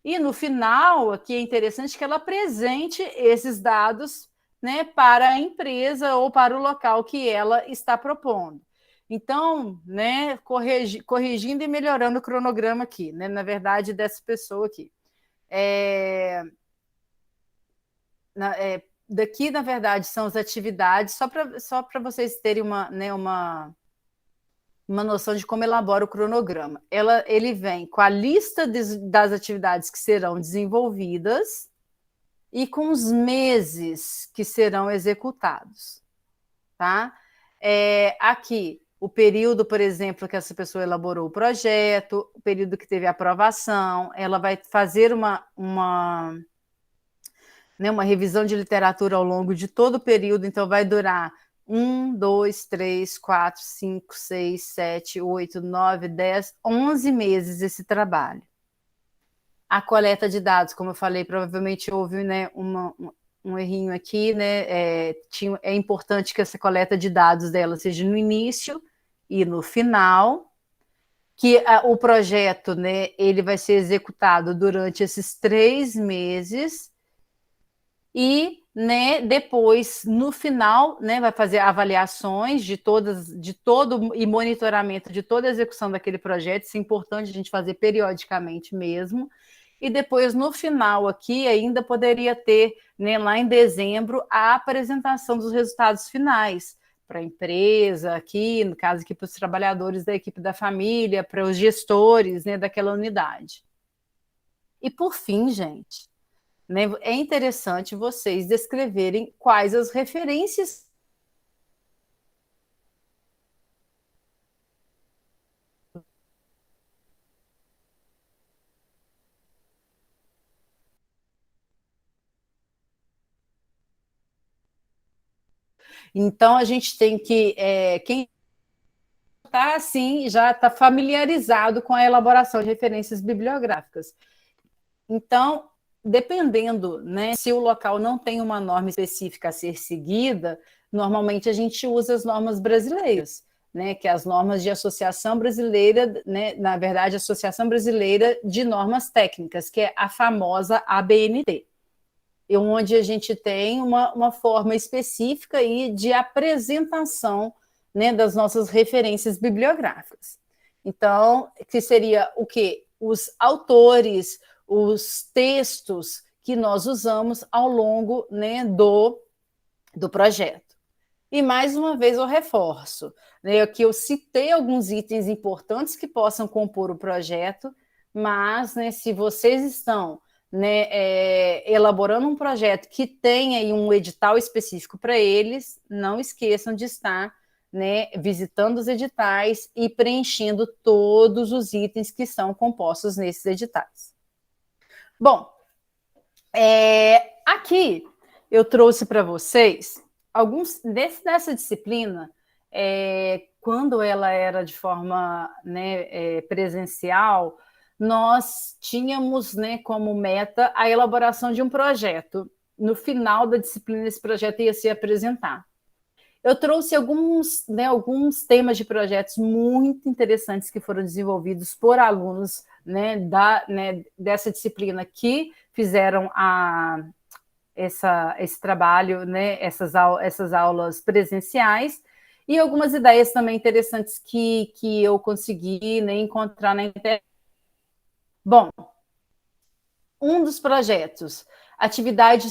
E no final, aqui é interessante que ela apresente esses dados, né, para a empresa ou para o local que ela está propondo. Então, né, corrigindo e melhorando o cronograma aqui, né, na verdade, dessa pessoa aqui. Daqui, na verdade, são as atividades, só para vocês terem uma noção de como elabora o cronograma. Ele vem com a lista das atividades que serão desenvolvidas e com os meses que serão executados. Tá? Aqui, o período, por exemplo, que essa pessoa elaborou o projeto, o período que teve a aprovação, ela vai fazer uma revisão de literatura ao longo de todo o período, então vai durar 1, 2, 3, 4, 5, 6, 7, 8, 9, 10, 11 meses esse trabalho. A coleta de dados, como eu falei, provavelmente houve, né, um errinho aqui, né? É importante que essa coleta de dados dela seja no início e no final, que o projeto, né, ele vai ser executado durante esses 3 meses e, né, depois, no final, né, vai fazer avaliações de todo e monitoramento de toda a execução daquele projeto. Isso é importante a gente fazer periodicamente mesmo. E depois, no final aqui, ainda poderia ter, né, lá em dezembro, a apresentação dos resultados finais para a empresa, aqui, no caso, aqui para os trabalhadores da equipe da família, para os gestores, né, daquela unidade. E, por fim, gente, né, é interessante vocês descreverem quais as referências Então, a gente tem que... quem está assim, já está familiarizado com a elaboração de referências bibliográficas. Então, dependendo, né, se o local não tem uma norma específica a ser seguida, normalmente a gente usa as normas brasileiras, né, que é as normas de Associação Brasileira, né, na verdade, Associação Brasileira de Normas Técnicas, que é a famosa ABNT, onde a gente tem uma forma específica aí de apresentação, né, das nossas referências bibliográficas. Então, que seria o quê? Os autores, os textos que nós usamos ao longo, né, do projeto. E, mais uma vez, eu reforço, né, que eu citei alguns itens importantes que possam compor o projeto, mas, né, se vocês estão, né, elaborando um projeto que tenha aí um edital específico para eles, não esqueçam de estar, né, visitando os editais e preenchendo todos os itens que são compostos nesses editais. Bom, aqui eu trouxe para vocês alguns dessa disciplina, quando ela era de forma, né, presencial, nós tínhamos, né, como meta a elaboração de um projeto. No final da disciplina, esse projeto ia ser apresentado. Eu trouxe alguns temas de projetos muito interessantes que foram desenvolvidos por alunos, né, dessa disciplina que fizeram esse trabalho, né, essas aulas presenciais, e algumas ideias também interessantes que eu consegui, né, encontrar na internet. Bom, um dos projetos, atividade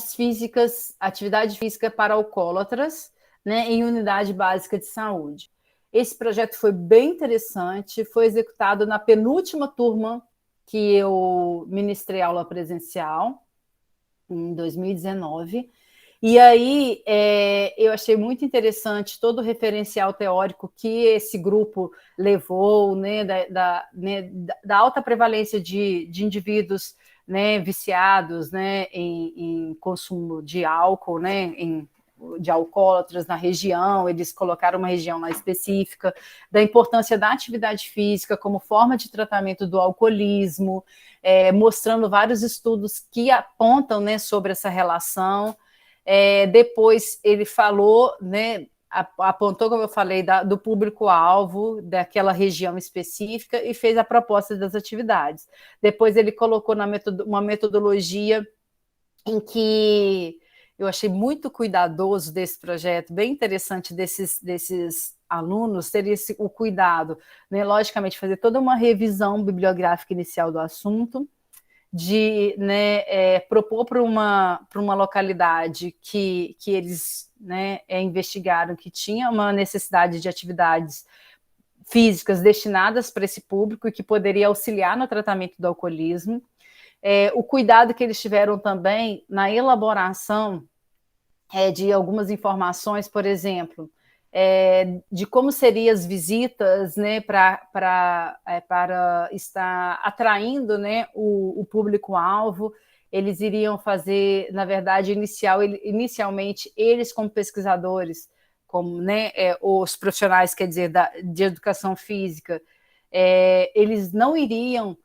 física para alcoólatras, né, em unidade básica de saúde. Esse projeto foi bem interessante, foi executado na penúltima turma que eu ministrei aula presencial, em 2019, e aí eu achei muito interessante todo o referencial teórico que esse grupo levou, né, da alta prevalência de indivíduos, né, viciados, né, em consumo de álcool, né, de alcoólatras na região. Eles colocaram uma região lá específica, da importância da atividade física como forma de tratamento do alcoolismo, mostrando vários estudos que apontam, né, sobre essa relação. Depois ele falou, né, apontou, como eu falei, do público-alvo daquela região específica e fez a proposta das atividades. Depois ele colocou uma metodologia em que eu achei muito cuidadoso desse projeto, bem interessante desses alunos terem o cuidado, né, logicamente, fazer toda uma revisão bibliográfica inicial do assunto, de, né, propor para uma localidade que eles, né, investigaram que tinha uma necessidade de atividades físicas destinadas para esse público e que poderia auxiliar no tratamento do alcoolismo. O cuidado que eles tiveram também na elaboração de algumas informações, por exemplo, de como seriam as visitas, né, para estar atraindo, né, o público-alvo. Eles iriam fazer, na verdade, inicialmente, eles como pesquisadores, como, né, os profissionais, quer dizer, de educação física, eles não iriam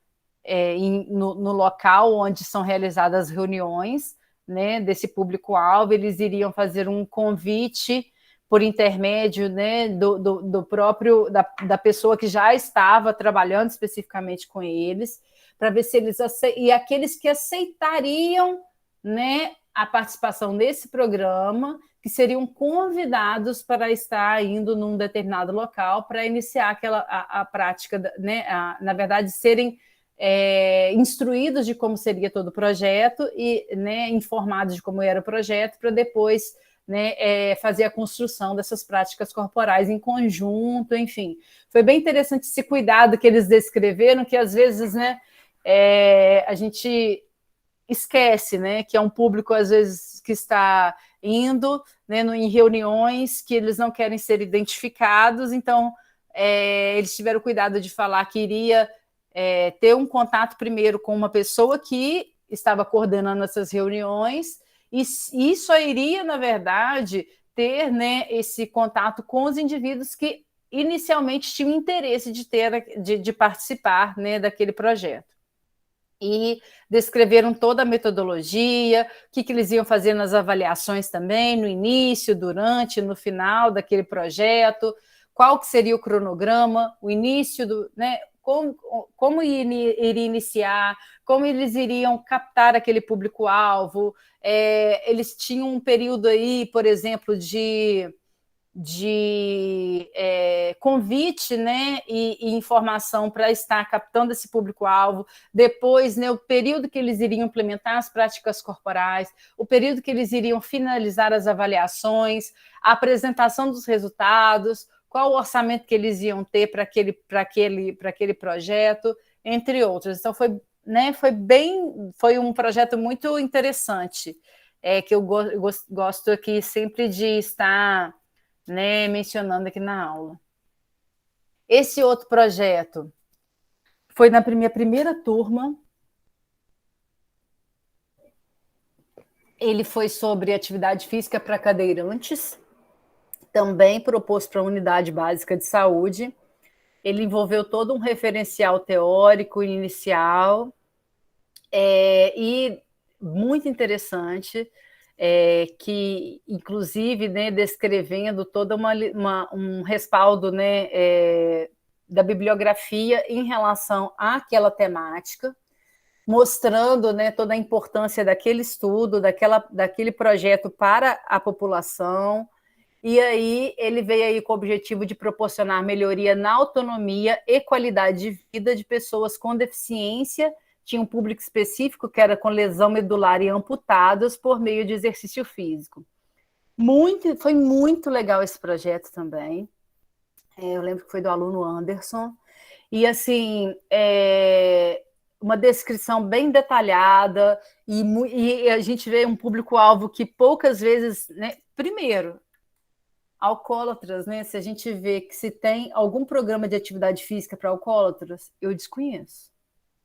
no local onde são realizadas as reuniões, né, desse público-alvo, eles iriam fazer um convite por intermédio, né, do próprio da pessoa que já estava trabalhando especificamente com eles, para ver se eles e aqueles que aceitariam, né, a participação nesse programa, que seriam convidados para estar indo num determinado local para iniciar a prática, né, na verdade, serem instruídos de como seria todo o projeto e, né, informados de como era o projeto, para depois, né, fazer a construção dessas práticas corporais em conjunto, enfim. Foi bem interessante esse cuidado que eles descreveram, que às vezes, né, a gente esquece, né, que é um público, às vezes, que está indo, né, em reuniões que eles não querem ser identificados, então eles tiveram cuidado de falar que iria ter um contato primeiro com uma pessoa que estava coordenando essas reuniões, e só iria, na verdade, ter, né, esse contato com os indivíduos que inicialmente tinham interesse de participar, né, daquele projeto. E descreveram toda a metodologia, o que eles iam fazer nas avaliações também, no início, durante, no final daquele projeto, qual que seria o cronograma, o início né, como iria iniciar, como eles iriam captar aquele público-alvo. Eles tinham um período aí, por exemplo, de convite, né, e informação para estar captando esse público-alvo, depois, né, o período que eles iriam implementar as práticas corporais, o período que eles iriam finalizar as avaliações, a apresentação dos resultados, qual o orçamento que eles iam ter para aquele projeto, entre outros. Então, foi um projeto muito interessante, que eu gosto aqui sempre de estar, né, mencionando aqui na aula. Esse outro projeto foi na minha primeira turma. Ele foi sobre atividade física para cadeirantes, também proposto para a unidade básica de saúde. Ele envolveu todo um referencial teórico inicial e muito interessante, que, inclusive, né, descrevendo todo um respaldo, né, da bibliografia em relação àquela temática, mostrando, né, toda a importância daquele estudo, daquele projeto para a população. E aí ele veio aí com o objetivo de proporcionar melhoria na autonomia e qualidade de vida de pessoas com deficiência. Tinha um público específico que era com lesão medular e amputados por meio de exercício físico. Foi muito legal esse projeto também. Eu lembro que foi do aluno Anderson. E, assim, uma descrição bem detalhada, e a gente vê um público-alvo que poucas vezes, né, primeiro, alcoólatras, né? Se a gente vê que se tem algum programa de atividade física para alcoólatras, eu desconheço.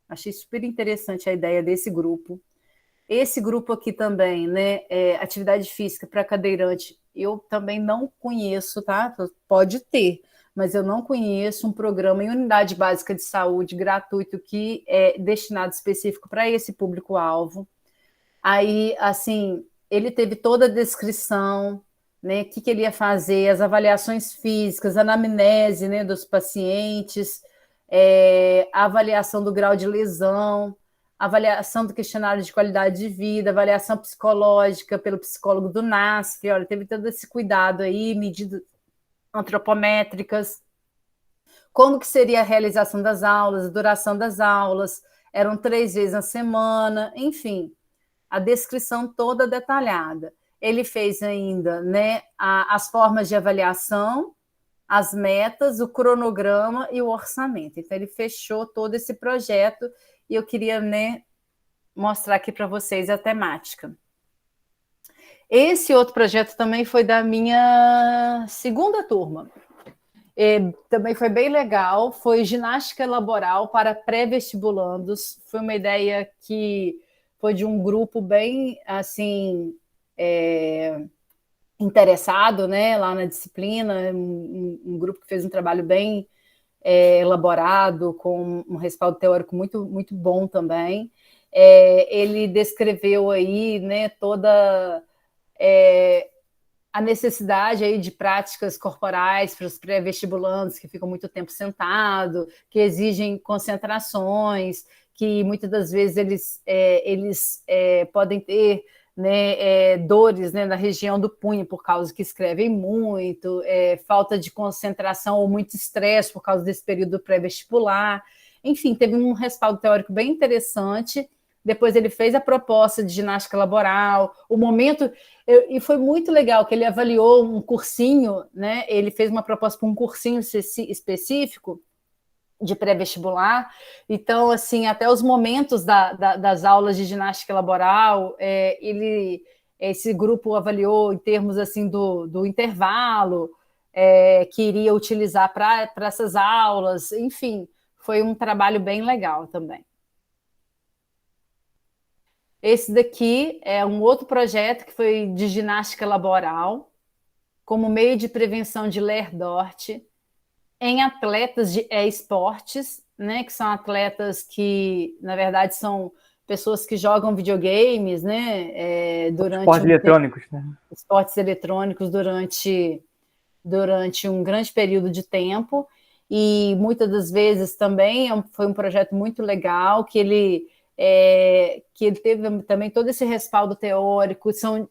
Achei super interessante a ideia desse grupo. Esse grupo aqui também, né? Atividade física para cadeirante, eu também não conheço, tá? Pode ter, mas eu não conheço um programa em unidade básica de saúde gratuito que é destinado específico para esse público-alvo. Aí, assim, ele teve toda a descrição, né, o que ele ia fazer, as avaliações físicas, a anamnese, né, dos pacientes, a avaliação do grau de lesão, a avaliação do questionário de qualidade de vida, avaliação psicológica pelo psicólogo do NASF. Olha, teve todo esse cuidado aí, medidas antropométricas, como que seria a realização das aulas, a duração das aulas, eram 3 vezes na semana, enfim, a descrição toda detalhada. Ele fez ainda, né, as formas de avaliação, as metas, o cronograma e o orçamento. Então, ele fechou todo esse projeto e eu queria, né, mostrar aqui para vocês a temática. Esse outro projeto também foi da minha segunda turma. Também foi bem legal, foi ginástica laboral para pré-vestibulandos. Foi uma ideia que foi de um grupo bem, assim, interessado, né, lá na disciplina, um grupo que fez um trabalho bem elaborado, com um respaldo teórico muito, muito bom também. Ele descreveu aí, né, toda a necessidade aí de práticas corporais para os pré-vestibulandos que ficam muito tempo sentado, que exigem concentrações, que muitas das vezes eles podem ter, né, dores, né, na região do punho por causa que escrevem muito, falta de concentração ou muito estresse por causa desse período pré-vestibular. Enfim, teve um respaldo teórico bem interessante. Depois ele fez a proposta de ginástica laboral, o momento, e foi muito legal que ele avaliou um cursinho, né? Ele fez uma proposta para um cursinho específico de pré-vestibular. Então, assim, até os momentos das aulas de ginástica laboral, esse grupo avaliou em termos assim do intervalo que iria utilizar para essas aulas. Enfim, foi um trabalho bem legal também. Esse daqui é um outro projeto que foi de ginástica laboral, como meio de prevenção de Ler-Dort, em atletas de esportes, né, que são atletas que, na verdade, são pessoas que jogam videogames, né, durante esportes eletrônicos, né? Esportes eletrônicos durante um grande período de tempo, e muitas das vezes também foi um projeto muito legal, que ele teve também todo esse respaldo teórico. São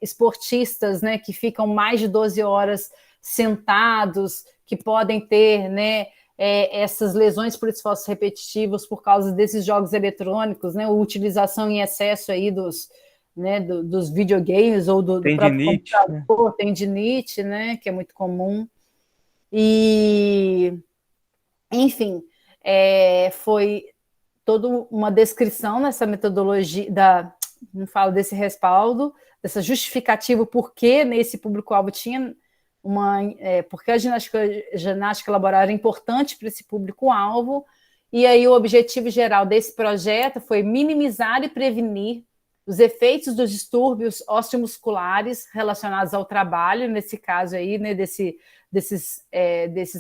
esportistas, né, que ficam mais de 12 horas sentados, que podem ter, né, essas lesões por esforços repetitivos por causa desses jogos eletrônicos, né, a utilização em excesso aí dos videogames ou do próprio computador, né? Tendinite, né, que é muito comum. E, enfim, foi toda uma descrição nessa metodologia, não falo desse respaldo, dessa justificativa por que nesse público-alvo tinha porque a ginástica laboral era importante para esse público-alvo, e aí o objetivo geral desse projeto foi minimizar e prevenir os efeitos dos distúrbios osteomusculares relacionados ao trabalho, nesse caso aí, né, desses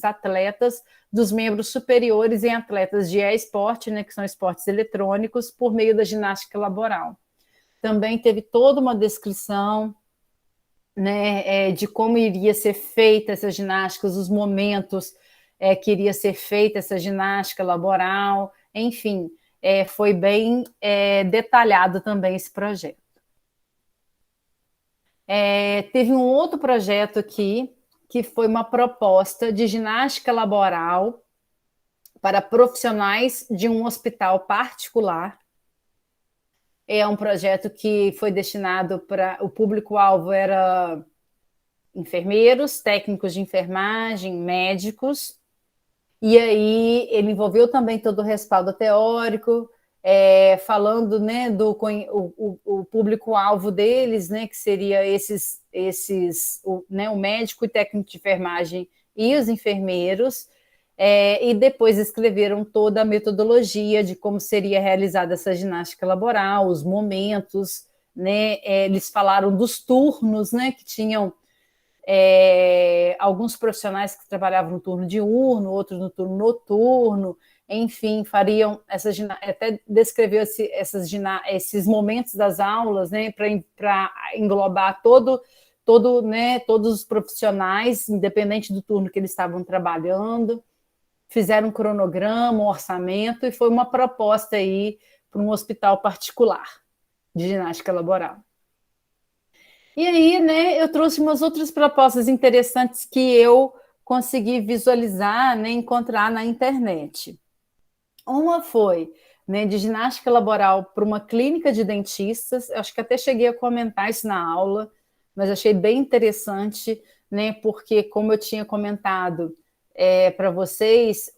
atletas, dos membros superiores em atletas de esporte, né, que são esportes eletrônicos, por meio da ginástica laboral. Também teve toda uma descrição, né, de como iria ser feita essa ginástica, os momentos que iria ser feita essa ginástica laboral, enfim, foi bem detalhado também esse projeto. Teve um outro projeto aqui, que foi uma proposta de ginástica laboral para profissionais de um hospital particular. É um projeto que foi destinado para... O público-alvo era enfermeiros, técnicos de enfermagem, médicos, e aí ele envolveu também todo o respaldo teórico, falando, né, o público-alvo deles, né, que seria o médico e técnico de enfermagem e os enfermeiros, e depois escreveram toda a metodologia de como seria realizada essa ginástica laboral, os momentos, né, eles falaram dos turnos, né, que tinham alguns profissionais que trabalhavam no turno diurno, outros no turno noturno, enfim, fariam até descreveu esses momentos das aulas, né, para englobar né, todos os profissionais, independente do turno que eles estavam trabalhando. Fizeram um cronograma, um orçamento, e foi uma proposta aí para um hospital particular de ginástica laboral. E aí, né, eu trouxe umas outras propostas interessantes que eu consegui visualizar, né, encontrar na internet. Uma foi, né, de ginástica laboral para uma clínica de dentistas. Eu acho que até cheguei a comentar isso na aula, mas achei bem interessante, né? Porque, como eu tinha comentado para vocês,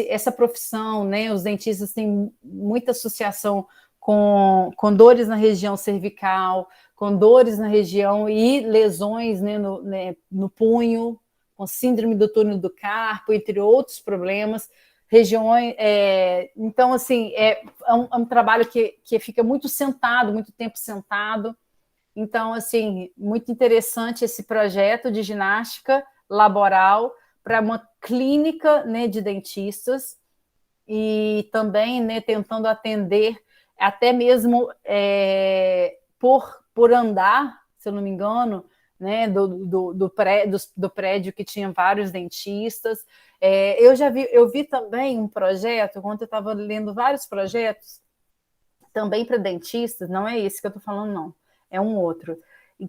essa profissão, né? Os dentistas têm muita associação com dores na região cervical, com dores na região e lesões, né, no punho, com síndrome do túnel do carpo, entre outros problemas. Regiões, então, assim, é um trabalho que fica muito sentado, muito tempo sentado. Então, assim, muito interessante esse projeto de ginástica laboral para uma clínica, né, de dentistas e também, né, tentando atender até mesmo por andar, se eu não me engano, né, do prédio que tinha vários dentistas. Eu vi também um projeto, quando eu estava lendo vários projetos, também para dentistas, não é esse que eu estou falando, não, é um outro,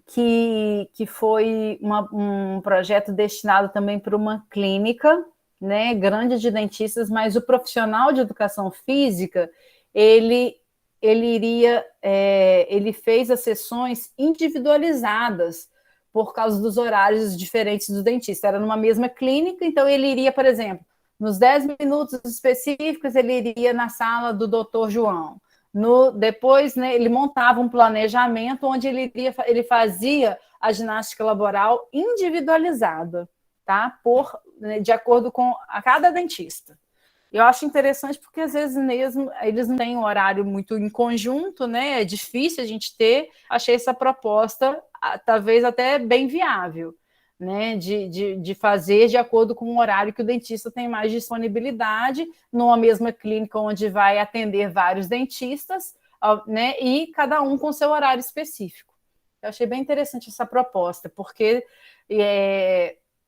que foi um projeto destinado também para uma clínica, né, grande de dentistas, mas o profissional de educação física, ele fez as sessões individualizadas por causa dos horários diferentes do dentista. Era numa mesma clínica, então ele iria, por exemplo, nos 10 minutos específicos, ele iria na sala do doutor João. Depois, né, ele montava um planejamento onde ele fazia a ginástica laboral individualizada, tá? De acordo com a cada dentista. Eu acho interessante porque, às vezes, mesmo eles não têm um horário muito em conjunto, né? É difícil a gente ter. Achei essa proposta, talvez, até bem viável, né? De fazer de acordo com o horário que o dentista tem mais disponibilidade, numa mesma clínica onde vai atender vários dentistas, né? E cada um com seu horário específico. Eu achei bem interessante essa proposta, porque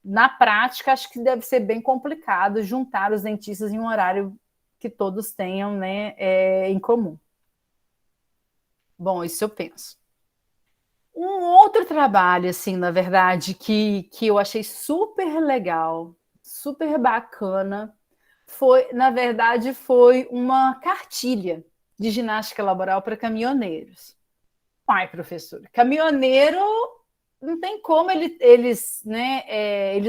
na prática, acho que deve ser bem complicado juntar os dentistas em um horário que todos tenham, né, em comum. Bom, isso eu penso. Um outro trabalho, assim, na verdade, que eu achei super legal, super bacana, foi uma cartilha de ginástica laboral para caminhoneiros. Ai, professor, caminhoneiro não tem como eles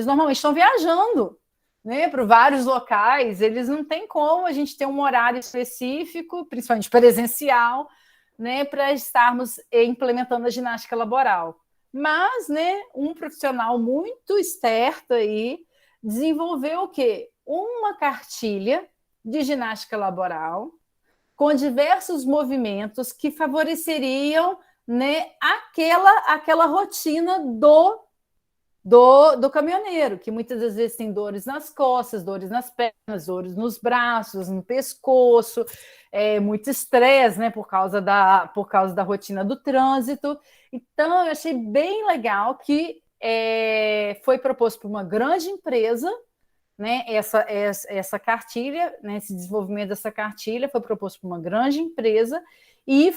normalmente estão viajando, né, para vários locais, eles não tem como a gente ter um horário específico, principalmente presencial, né, para estarmos implementando a ginástica laboral. Mas, né, um profissional muito esperto aí desenvolveu o quê? Uma cartilha de ginástica laboral com diversos movimentos que favoreceriam, né, aquela rotina do caminhoneiro, que muitas das vezes tem dores nas costas, dores nas pernas, dores nos braços, no pescoço, muito estresse, né, por causa da rotina do trânsito. Então, eu achei bem legal que foi proposto por uma grande empresa, né, essa cartilha, né, esse desenvolvimento dessa cartilha foi proposto por uma grande empresa e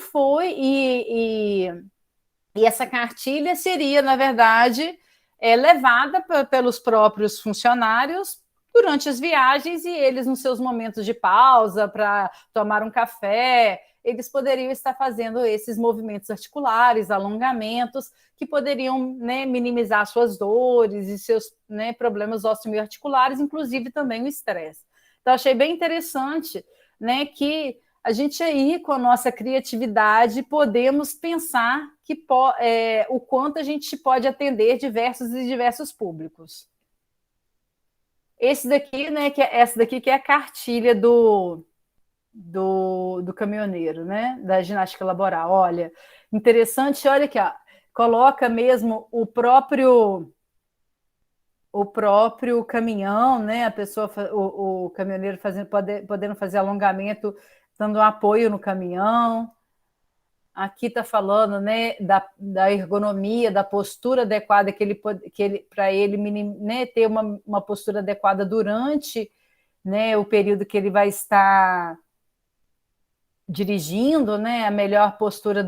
essa cartilha seria, na verdade, levada pelos próprios funcionários durante as viagens e eles, nos seus momentos de pausa para tomar um café, eles poderiam estar fazendo esses movimentos articulares, alongamentos, que poderiam, né, minimizar suas dores e seus, né, problemas osteoarticulares, inclusive também o estresse. Então, achei bem interessante, né, que a gente aí, com a nossa criatividade, podemos pensar o quanto a gente pode atender diversos públicos. Essa daqui que é a cartilha do caminhoneiro, né? Da ginástica laboral. Olha, interessante, olha aqui, ó, coloca mesmo o próprio caminhão, né? A pessoa, o caminhoneiro podendo fazer alongamento, dando um apoio no caminhão. Aqui está falando, né, da ergonomia, da postura adequada para ele, né, ter uma postura adequada durante, né, o período que ele vai estar dirigindo, né, a melhor postura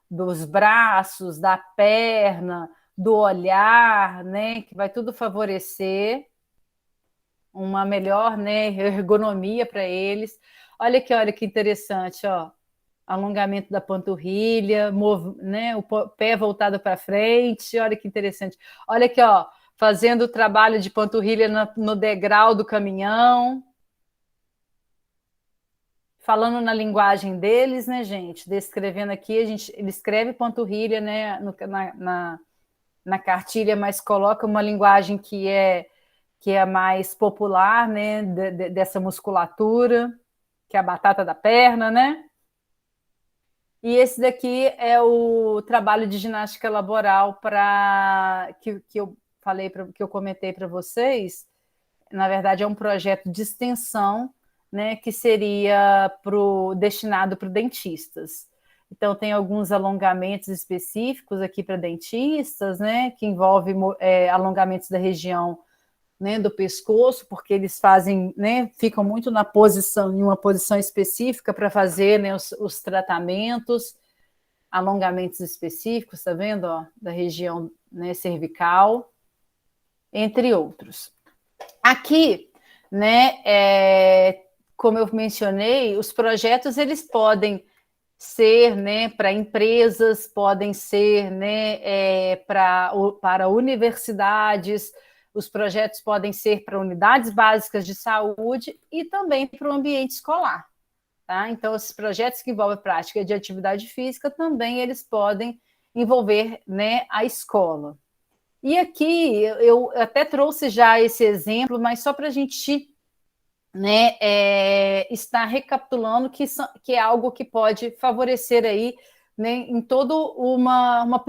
dos braços, da perna, do olhar, né, que vai tudo favorecer uma melhor, né, ergonomia para eles. Olha que interessante, ó. alongamento da panturrilha, né, o pé voltado para frente. Olha que interessante. Olha aqui, ó, fazendo o trabalho de panturrilha no degrau do caminhão. Falando na linguagem deles, né, gente? Descrevendo aqui, ele escreve panturrilha, né, na cartilha, mas coloca uma linguagem que é mais popular, né, dessa musculatura, que é a batata da perna, né? E esse daqui é o trabalho de ginástica laboral que eu falei, que eu comentei para vocês. Na verdade, é um projeto de extensão, né, que seria destinado para dentistas. Então, tem alguns alongamentos específicos aqui para dentistas, né, que envolve alongamentos da região, né, do pescoço, porque eles fazem, né, ficam muito em uma posição específica para fazer, né, os tratamentos, alongamentos específicos, tá vendo, ó, da região, né, cervical, entre outros. Aqui, né, como eu mencionei, os projetos eles podem ser, né, para empresas, podem ser, né, para universidades, os projetos podem ser para unidades básicas de saúde e também para o ambiente escolar. Tá? Então, esses projetos que envolvem prática de atividade física também eles podem envolver, né, a escola. E aqui eu até trouxe já esse exemplo, mas só para a gente, né, estar recapitulando que é algo que pode favorecer aí, né, em toda uma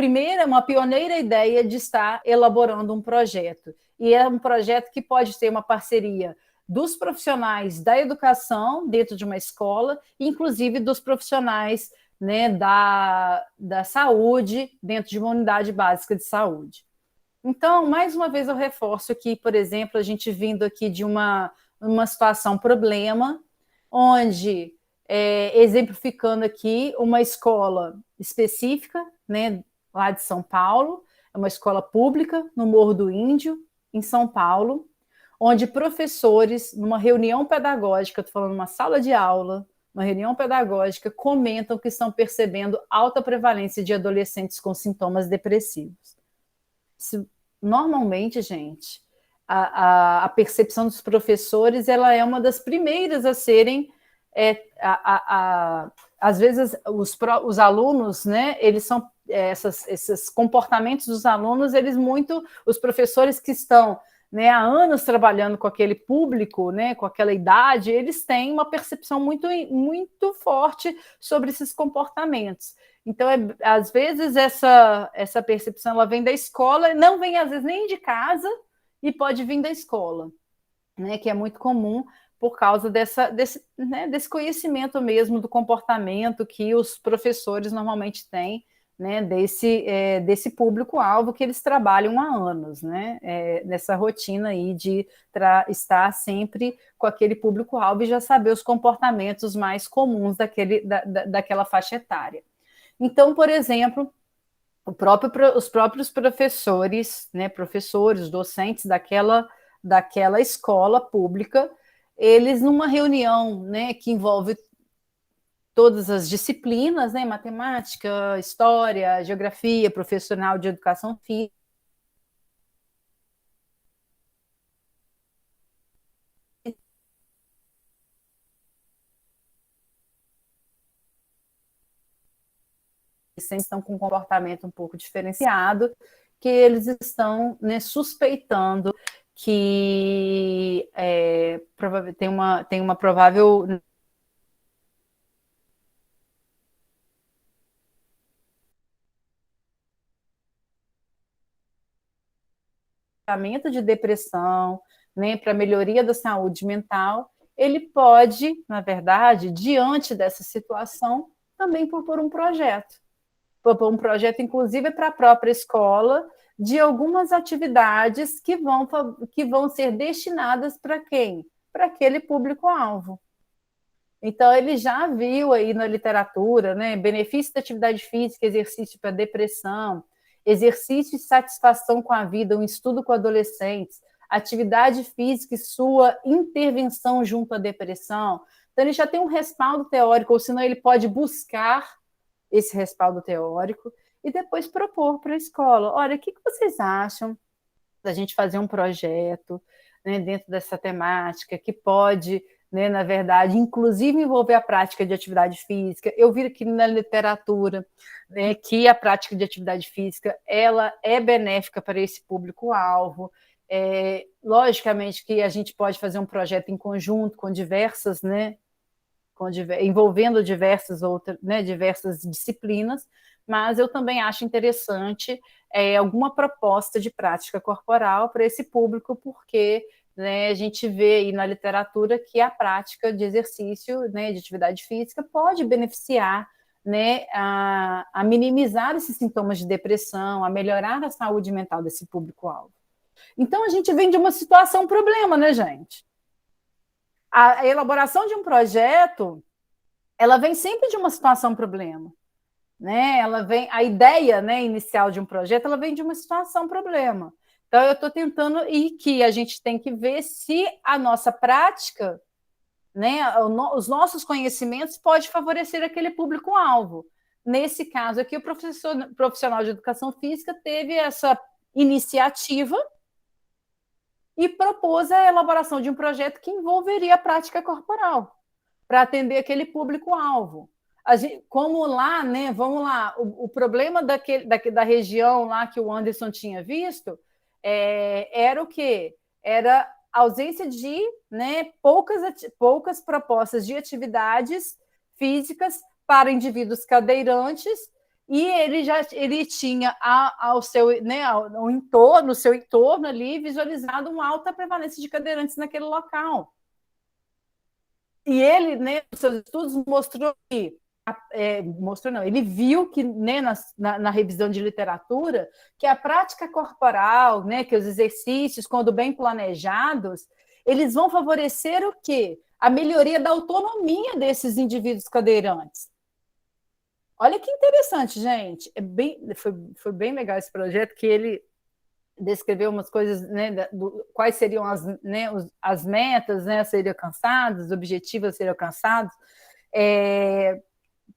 pioneira ideia de estar elaborando um projeto. E é um projeto que pode ter uma parceria dos profissionais da educação dentro de uma escola, inclusive dos profissionais, né, da saúde dentro de uma unidade básica de saúde. Então, mais uma vez eu reforço aqui, por exemplo, a gente vindo aqui de uma situação problema, onde, exemplificando aqui, uma escola específica, né, lá de São Paulo, é uma escola pública no Morro do Índio, em São Paulo, onde professores, numa reunião pedagógica, estou falando uma sala de aula, uma reunião pedagógica, comentam que estão percebendo alta prevalência de adolescentes com sintomas depressivos. Normalmente, gente, a percepção dos professores ela é uma das primeiras a serem, às vezes os alunos, né, eles são esses comportamentos dos alunos, os professores que estão, né, há anos trabalhando com aquele público, né, com aquela idade, eles têm uma percepção muito, muito forte sobre esses comportamentos. Então, às vezes, essa percepção ela vem da escola, não vem, às vezes, nem de casa, e pode vir da escola, né, que é muito comum por causa desse conhecimento mesmo do comportamento que os professores normalmente têm, né, desse público-alvo que eles trabalham há anos, né, nessa rotina aí de estar sempre com aquele público-alvo e já saber os comportamentos mais comuns daquela faixa etária. Então, por exemplo, os próprios professores, né, docentes daquela escola pública, eles numa reunião, né, que envolve todas as disciplinas, né, matemática, história, geografia, profissional de educação física, estão com um comportamento um pouco diferenciado, que eles estão, né, suspeitando que tem uma provável tratamento de depressão, né, para melhoria da saúde mental, ele pode, na verdade, diante dessa situação, também propor um projeto. Propor um projeto, inclusive, para a própria escola, de algumas atividades que vão ser destinadas para quem? Para aquele público-alvo. Então, ele já viu aí na literatura, né, benefício da atividade física, exercício para depressão, exercício de satisfação com a vida, um estudo com adolescentes, atividade física e sua intervenção junto à depressão. Então, ele já tem um respaldo teórico, ou senão ele pode buscar esse respaldo teórico e depois propor para a escola. Olha, o que vocês acham da gente fazer um projeto, né, dentro dessa temática que pode, né, na verdade, inclusive envolver a prática de atividade física. Eu vi aqui na literatura, né, que a prática de atividade física ela é benéfica para esse público-alvo. Logicamente que a gente pode fazer um projeto em conjunto com diversas, né, envolvendo diversas outras, né, diversas disciplinas, mas eu também acho interessante alguma proposta de prática corporal para esse público, porque, né, a gente vê aí na literatura que a prática de exercício, né, de atividade física pode beneficiar, né, a minimizar esses sintomas de depressão, a melhorar a saúde mental desse público-alvo. Então, a gente vem de uma situação problema, né, gente? A elaboração de um projeto, ela vem sempre de uma situação problema, né? Ela vem, a ideia, né, inicial de um projeto, ela vem de uma situação problema. Então, eu estou tentando e que a gente tem que ver se a nossa prática, né, os nossos conhecimentos pode favorecer aquele público-alvo. Nesse caso aqui, o profissional de educação física teve essa iniciativa e propôs a elaboração de um projeto que envolveria a prática corporal, para atender aquele público-alvo. Como lá, né, vamos lá, o problema da região lá que o Anderson tinha visto era o quê? Era a ausência de, né, poucas propostas de atividades físicas para indivíduos cadeirantes, e ele tinha ao seu, né, no seu entorno ali visualizado uma alta prevalência de cadeirantes naquele local. E ele, né, nos seus estudos, mostrou que ele viu que, né, na revisão de literatura, que a prática corporal, né, que os exercícios, quando bem planejados, eles vão favorecer o quê? A melhoria da autonomia desses indivíduos cadeirantes. Olha que interessante, gente. Foi bem legal esse projeto, que ele descreveu umas coisas, né, quais seriam as metas, né, a serem alcançadas, os objetivos a serem alcançados,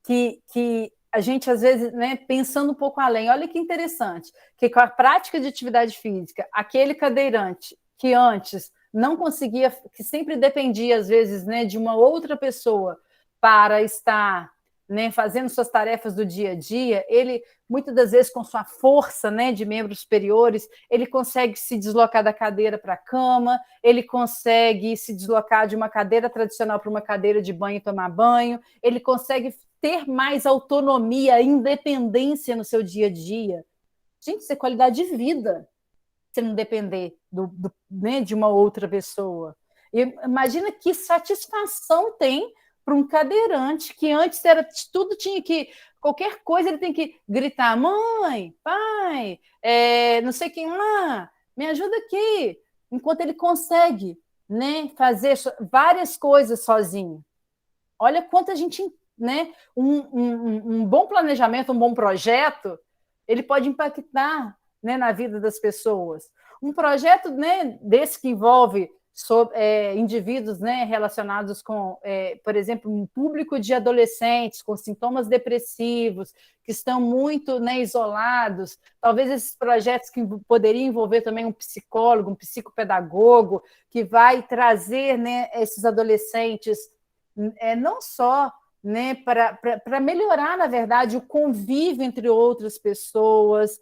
que a gente, às vezes, né, pensando um pouco além, olha que interessante, que com a prática de atividade física, aquele cadeirante que antes não conseguia, que sempre dependia, às vezes, né, de uma outra pessoa para estar, né, fazendo suas tarefas do dia a dia, ele, muitas das vezes, com sua força, né, de membros superiores, ele consegue se deslocar da cadeira para a cama, ele consegue se deslocar de uma cadeira tradicional para uma cadeira de banho e tomar banho, ele consegue ter mais autonomia, independência no seu dia a dia. Gente, isso é qualidade de vida, você não depender né, de uma outra pessoa. E imagina que satisfação tem para um cadeirante que antes era tudo, tinha que, qualquer coisa ele tem que gritar, mãe, pai, não sei quem lá, me ajuda aqui, enquanto ele consegue, né, fazer várias coisas sozinho. Olha quanta gente, né, um bom planejamento, um bom projeto, ele pode impactar, né, na vida das pessoas. Um projeto, né, desse que envolve indivíduos, né, relacionados com, por exemplo, um público de adolescentes com sintomas depressivos, que estão muito, né, isolados, talvez esses projetos que poderiam envolver também um psicólogo, um psicopedagogo, que vai trazer, né, esses adolescentes não só, né, para melhorar, na verdade, o convívio entre outras pessoas.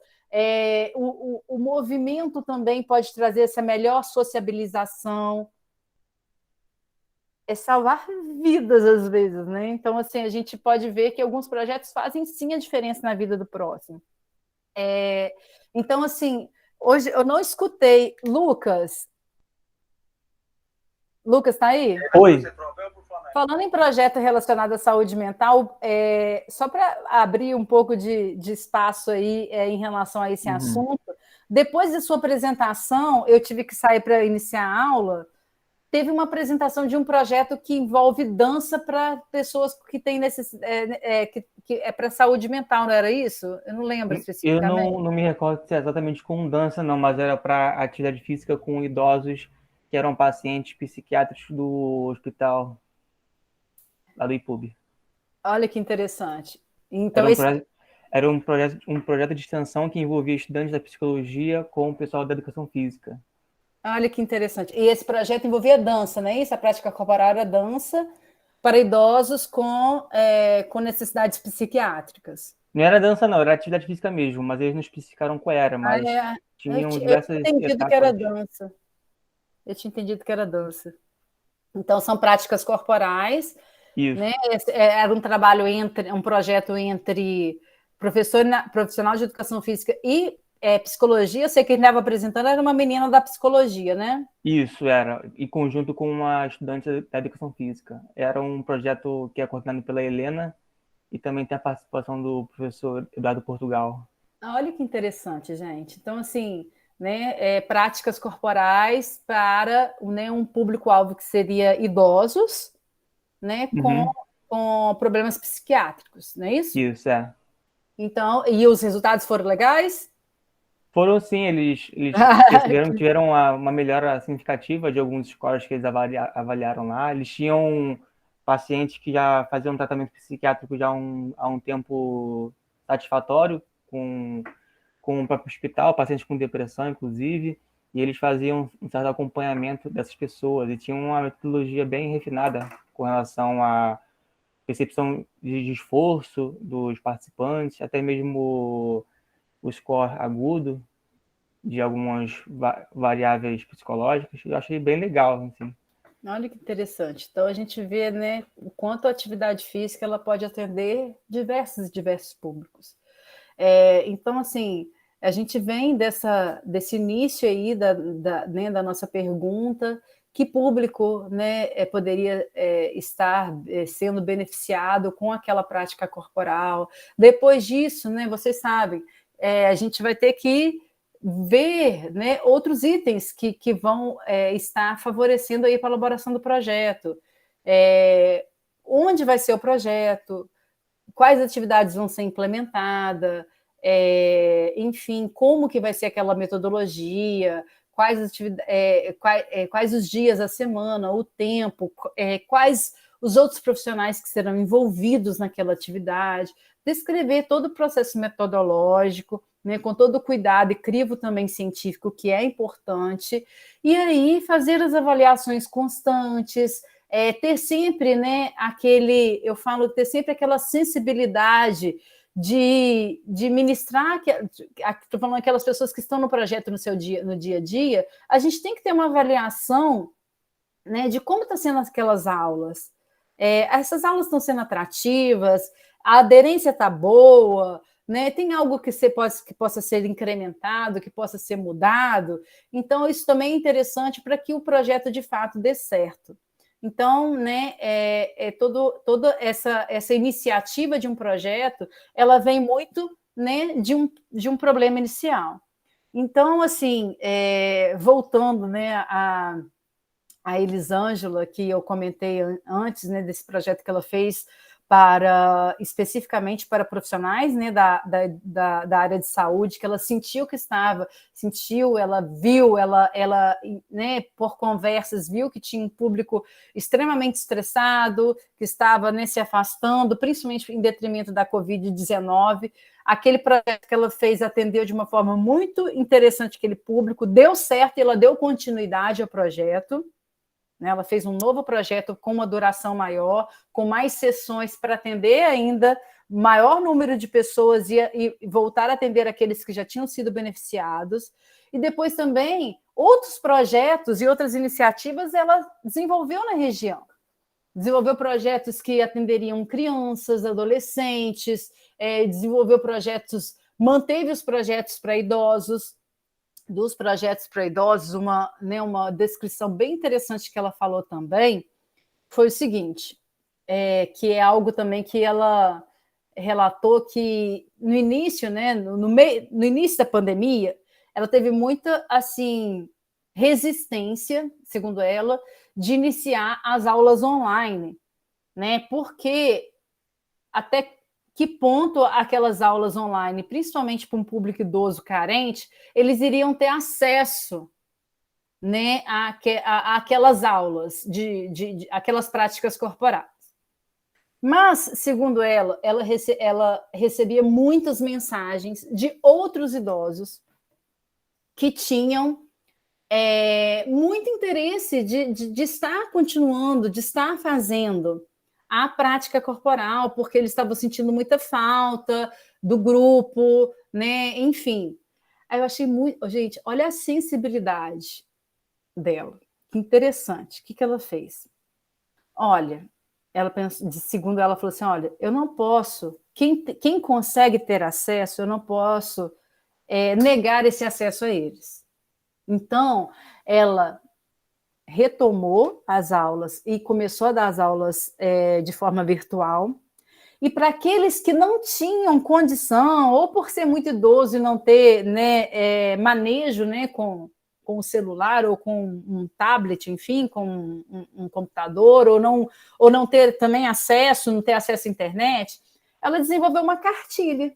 O movimento também pode trazer essa melhor sociabilização, salvar vidas às vezes, né? Então, assim, a gente pode ver que alguns projetos fazem sim a diferença na vida do próximo. Então, assim, hoje eu não escutei. Lucas, está aí? Oi. Falando em projeto relacionado à saúde mental, só para abrir um pouco de espaço aí em relação a esse assunto, depois da sua apresentação, eu tive que sair para iniciar a aula, teve uma apresentação de um projeto que envolve dança para pessoas que têm que é para saúde mental, não era isso? Eu não lembro especificamente. Eu não me recordo se é exatamente com dança, não, mas era para atividade física com idosos que eram pacientes psiquiátricos do hospital. lá do IPUB. Olha que interessante. Então, era um projeto de extensão que envolvia estudantes da psicologia com o pessoal da educação física. Olha que interessante. E esse projeto envolvia dança, não é isso? A prática corporal era dança para idosos com necessidades psiquiátricas. Não era dança, não, era atividade física mesmo, mas eles não especificaram qual era, mas tinham diversas eu tinha entendido etapas. que era dança. Eu tinha entendido que era dança. Então, são práticas corporais. Isso. Né? Era um trabalho um projeto entre profissional de educação física e psicologia. Eu sei que quem estava apresentando era uma menina da psicologia, né? Isso, era. Em conjunto com uma estudante da educação física. Era um projeto que é coordenado pela Helena e também tem a participação do professor Eduardo Portugal. Olha que interessante, gente. Então, assim, né, práticas corporais para, né, um público-alvo que seria idosos, né, com problemas psiquiátricos, não é isso? Isso, é. Então, e os resultados foram legais? Foram sim, eles perceberam que tiveram uma melhora significativa de alguns scores que eles avaliaram lá. Eles tinham pacientes que já faziam tratamento psiquiátrico já há um tempo satisfatório com o próprio hospital, pacientes com depressão, inclusive, e eles faziam um certo acompanhamento dessas pessoas e tinham uma metodologia bem refinada com relação à percepção de esforço dos participantes, até mesmo o score agudo de algumas variáveis psicológicas. Eu achei bem legal, assim. Olha que interessante. Então, a gente vê, né, o quanto a atividade física ela pode atender diversos públicos. Então, assim, a gente vem desse início aí né, da nossa pergunta, que público, né, poderia estar sendo beneficiado com aquela prática corporal. Depois disso, né, vocês sabem, a gente vai ter que ver, né, outros itens que vão estar favorecendo aí para a elaboração do projeto. Onde vai ser o projeto? Quais atividades vão ser implementadas? Enfim, como que vai ser aquela metodologia? Quais os dias da semana, o tempo, quais os outros profissionais que serão envolvidos naquela atividade, descrever todo o processo metodológico, né, com todo o cuidado e crivo também científico, que é importante, e aí fazer as avaliações constantes, ter sempre, né, ter sempre aquela sensibilidade de ministrar, estou falando aquelas pessoas que estão no projeto no dia a dia, a gente tem que ter uma avaliação, né, de como estão sendo aquelas aulas. Essas aulas estão sendo atrativas, a aderência está boa, né? Tem algo que possa ser incrementado, que possa ser mudado. Então, isso também é interessante para que o projeto, de fato, dê certo. Então, né, toda essa iniciativa de um projeto, ela vem muito, né, de um problema inicial. Então, assim, voltando, né, a Elisângela, que eu comentei antes, né, desse projeto que ela fez especificamente para profissionais, né, da área de saúde, que ela sentiu que ela viu, né, por conversas, viu que tinha um público extremamente estressado, que estava, né, se afastando, principalmente em detrimento da Covid-19. Aquele projeto que ela fez atendeu de uma forma muito interessante aquele público, deu certo e ela deu continuidade ao projeto. Ela fez um novo projeto com uma duração maior, com mais sessões para atender ainda maior número de pessoas e voltar a atender aqueles que já tinham sido beneficiados. E depois também outros projetos e outras iniciativas ela desenvolveu na região. Desenvolveu projetos que atenderiam crianças, adolescentes, manteve os projetos para idosos. Dos projetos para idosos, uma descrição bem interessante que ela falou também foi o seguinte, que é algo também que ela relatou que no início, né, no início da pandemia, ela teve muita assim resistência, segundo ela, de iniciar as aulas online, né? Porque até que ponto aquelas aulas online, principalmente para um público idoso carente, eles iriam ter acesso, né, aquelas aulas, aquelas práticas corporais. Mas, segundo ela recebia muitas mensagens de outros idosos que tinham muito interesse de estar continuando, de estar fazendo a prática corporal, porque eles estavam sentindo muita falta do grupo, né? Enfim. Aí eu achei muito... Gente, olha a sensibilidade dela. Que interessante. O que ela fez? Olha, segundo ela, falou assim, olha, eu não posso... Quem consegue ter acesso, eu não posso negar esse acesso a eles. Então, ela retomou as aulas e começou a dar as aulas de forma virtual. E para aqueles que não tinham condição, ou por ser muito idoso e não ter, né, manejo, né, com o celular ou com um tablet, enfim, com um computador, ou não ter também acesso, não ter acesso à internet, ela desenvolveu uma cartilha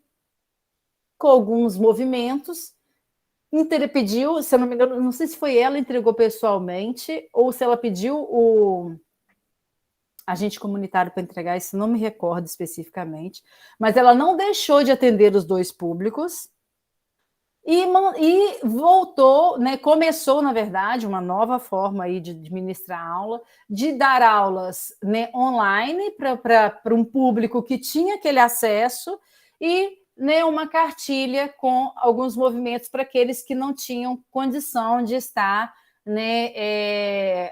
com alguns movimentos. Pediu, se eu não me engano, não sei se foi ela que entregou pessoalmente ou se ela pediu o agente comunitário para entregar, isso não me recordo especificamente, mas ela não deixou de atender os dois públicos e voltou, né, começou, na verdade, uma nova forma aí de ministrar aula, de dar aulas, né, online para um público que tinha aquele acesso e, né, uma cartilha com alguns movimentos para aqueles que não tinham condição de estar, né,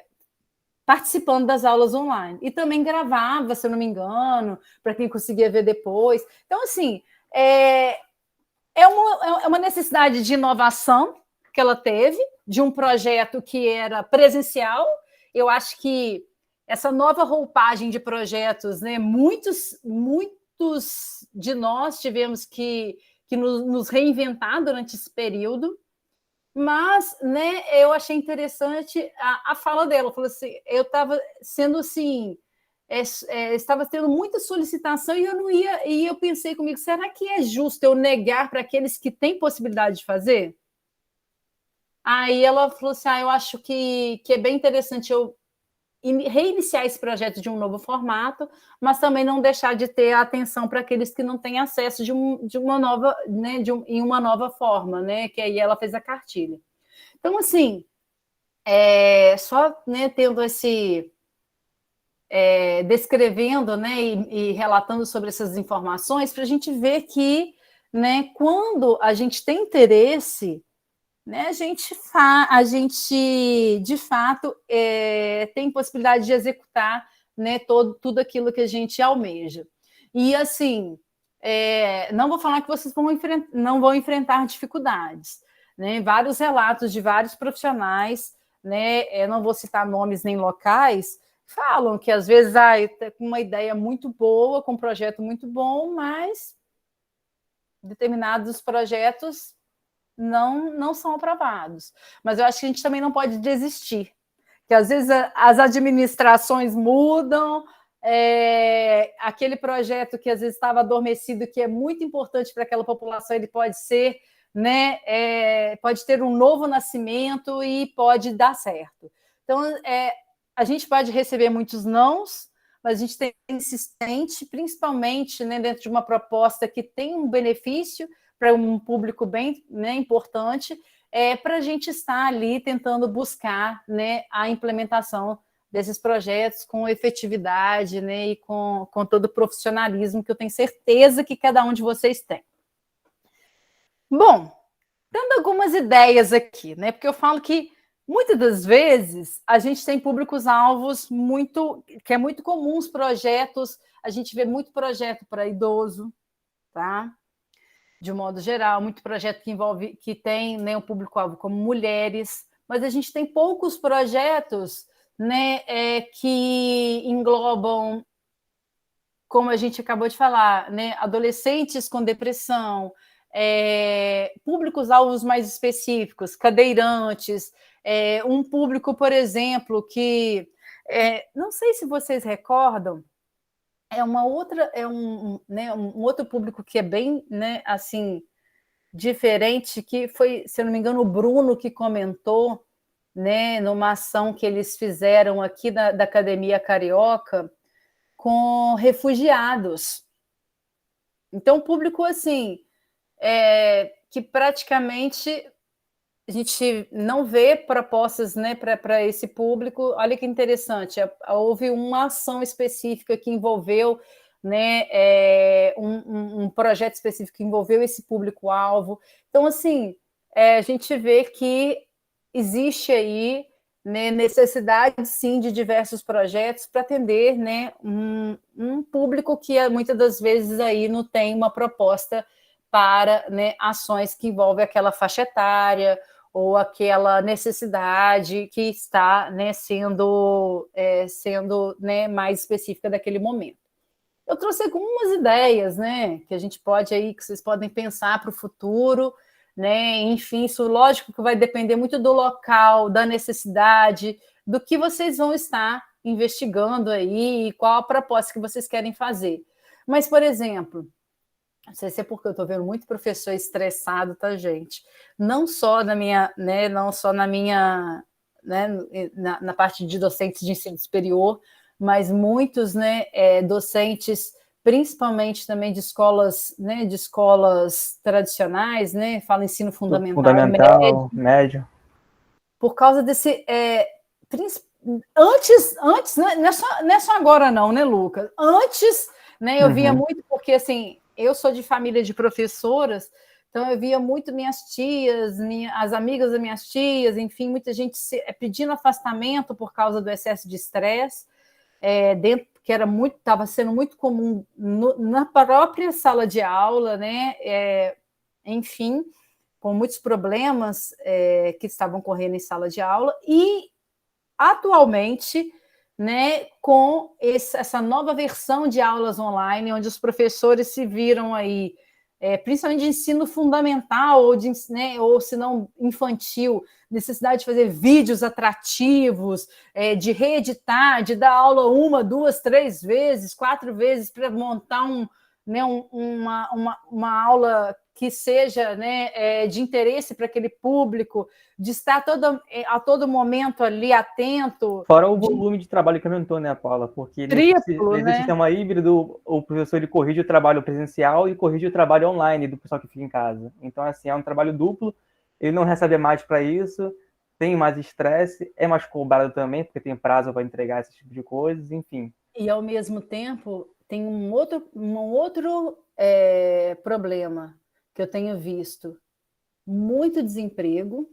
participando das aulas online. E também gravava, se eu não me engano, para quem conseguia ver depois. Então, assim, é uma necessidade de inovação que ela teve, de um projeto que era presencial. Eu acho que essa nova roupagem de projetos, né, muitos de nós tivemos que nos reinventar durante esse período, mas, né, eu achei interessante a fala dela. Falou assim, eu estava sendo assim, estava tendo muita solicitação e eu não ia, e eu pensei comigo, será que é justo eu negar para aqueles que têm possibilidade de fazer? Aí ela falou assim, eu acho que é bem interessante eu reiniciar esse projeto de um novo formato, mas também não deixar de ter a atenção para aqueles que não têm acesso de uma nova, né, em uma nova forma, né, que aí ela fez a cartilha. Então, assim, só, né, tendo descrevendo, né, e relatando sobre essas informações, para a gente ver que, né, quando a gente tem interesse, né, a gente, de fato, tem possibilidade de executar, né, tudo aquilo que a gente almeja. E, assim, não vou falar que vocês não vão enfrentar dificuldades, né? Vários relatos de vários profissionais, né, não vou citar nomes nem locais, falam que, às vezes, está com uma ideia muito boa, com um projeto muito bom, mas determinados projetos não são aprovados. Mas eu acho que a gente também não pode desistir, que às vezes as administrações mudam, aquele projeto que às vezes estava adormecido, que é muito importante para aquela população, ele pode ser, né, pode ter um novo nascimento e pode dar certo. Então, a gente pode receber muitos nãos, mas a gente tem que ser insistente, principalmente, né, dentro de uma proposta que tem um benefício para um público bem, né, importante, para a gente estar ali tentando buscar, né, a implementação desses projetos com efetividade, né, e com todo o profissionalismo que eu tenho certeza que cada um de vocês tem. Bom, dando algumas ideias aqui, né, porque eu falo que muitas das vezes a gente tem públicos-alvos que é muito comum os projetos, a gente vê muito projeto para idoso, tá? De um modo geral, muito projeto que tem, né, um público-alvo como mulheres, mas a gente tem poucos projetos, né, que englobam, como a gente acabou de falar, né, adolescentes com depressão, públicos-alvos mais específicos, cadeirantes, um público, por exemplo, que não sei se vocês recordam, um outro público que é bem, né, assim, diferente, que foi, se eu não me engano, o Bruno que comentou, né, numa ação que eles fizeram aqui da Academia Carioca, com refugiados. Então, público assim, que praticamente a gente não vê propostas, né, para esse público. Olha que interessante, houve uma ação específica que envolveu, né, um projeto específico que envolveu esse público-alvo. Então, assim, a gente vê que existe aí, né, necessidade, sim, de diversos projetos para atender, né, um público que muitas das vezes aí não tem uma proposta para, né, ações que envolvem aquela faixa etária ou aquela necessidade que está, né, sendo né, mais específica daquele momento. Eu trouxe algumas ideias, né, que a gente pode aí, que vocês podem pensar para o futuro, né? Enfim, isso lógico que vai depender muito do local, da necessidade, do que vocês vão estar investigando aí e qual a proposta que vocês querem fazer. Mas, por exemplo, não sei se é porque eu estou vendo muito professor estressado, tá, gente? Não só na minha, né, na parte de docentes de ensino superior, mas muitos, né, docentes, principalmente também de escolas, né, de escolas tradicionais, né, fala ensino fundamental, médio. Por causa desse antes, né, não é só agora não, né, Lucas? Antes, né, eu via muito, porque assim, eu sou de família de professoras, então eu via muito minhas tias, as amigas das minhas tias, enfim, muita gente pedindo afastamento por causa do excesso de estresse, dentro, que estava sendo muito comum na própria sala de aula, né? Enfim, com muitos problemas que estavam ocorrendo em sala de aula, e atualmente, né, com essa nova versão de aulas online, onde os professores se viram aí, principalmente de ensino fundamental, ou se não infantil, necessidade de fazer vídeos atrativos, de reeditar, de dar aula 1, 2, 3 vezes, 4 vezes, para montar uma aula que seja, né, de interesse para aquele público, de estar a todo momento ali atento. Fora o volume de trabalho que aumentou, né, Paula? Porque nesse sistema híbrido, o professor ele corrige o trabalho presencial e corrige o trabalho online do pessoal que fica em casa. Então, assim, é um trabalho duplo, ele não recebe mais para isso, tem mais estresse, é mais cobrado também, porque tem prazo para entregar esse tipo de coisas, enfim. E, ao mesmo tempo, tem um outro problema que eu tenho visto: muito desemprego,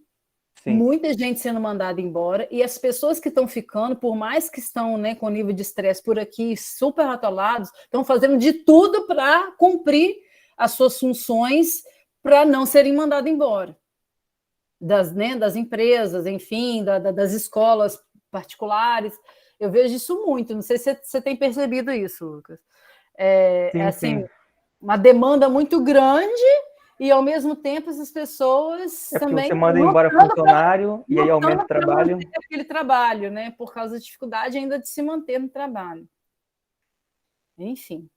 sim, muita gente sendo mandada embora, e as pessoas que estão ficando, por mais que estão, né, com nível de estresse por aqui super atolados, estão fazendo de tudo para cumprir as suas funções para não serem mandados embora das empresas, enfim, das escolas particulares. Eu vejo isso muito, não sei se você tem percebido isso, Lucas. Sim, assim, sim. Uma demanda muito grande, e ao mesmo tempo essas pessoas também você manda embora funcionário e aí aumenta o trabalho. Aquele trabalho, né? Por causa da dificuldade ainda de se manter no trabalho. Enfim.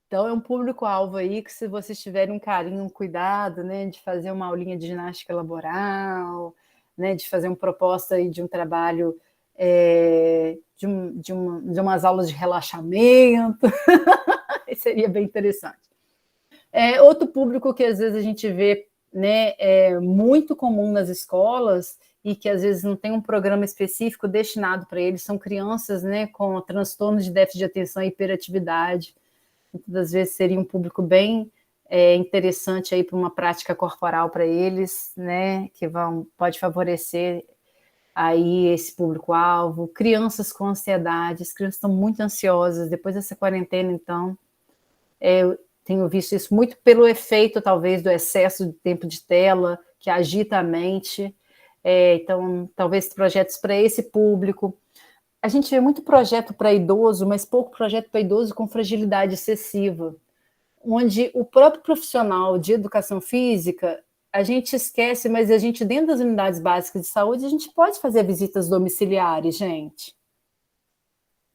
Então é um público-alvo aí que, se vocês tiverem um carinho, um cuidado, né, de fazer uma aulinha de ginástica laboral, né, de fazer uma proposta aí de um trabalho, de umas aulas de relaxamento, seria bem interessante. Outro público que às vezes a gente vê, né, muito comum nas escolas, e que às vezes não tem um programa específico destinado para eles, são crianças, né, com transtornos de déficit de atenção e hiperatividade. Muitas das vezes seria um público bem interessante aí para uma prática corporal para eles, né, que pode favorecer aí esse público-alvo. Crianças com ansiedade, as crianças estão muito ansiosas depois dessa quarentena, então eu tenho visto isso muito pelo efeito, talvez, do excesso de tempo de tela, que agita a mente. Então, talvez projetos para esse público. A gente vê muito projeto para idoso, mas pouco projeto para idoso com fragilidade excessiva, onde o próprio profissional de educação física, a gente esquece, mas a gente, dentro das unidades básicas de saúde, a gente pode fazer visitas domiciliares, gente.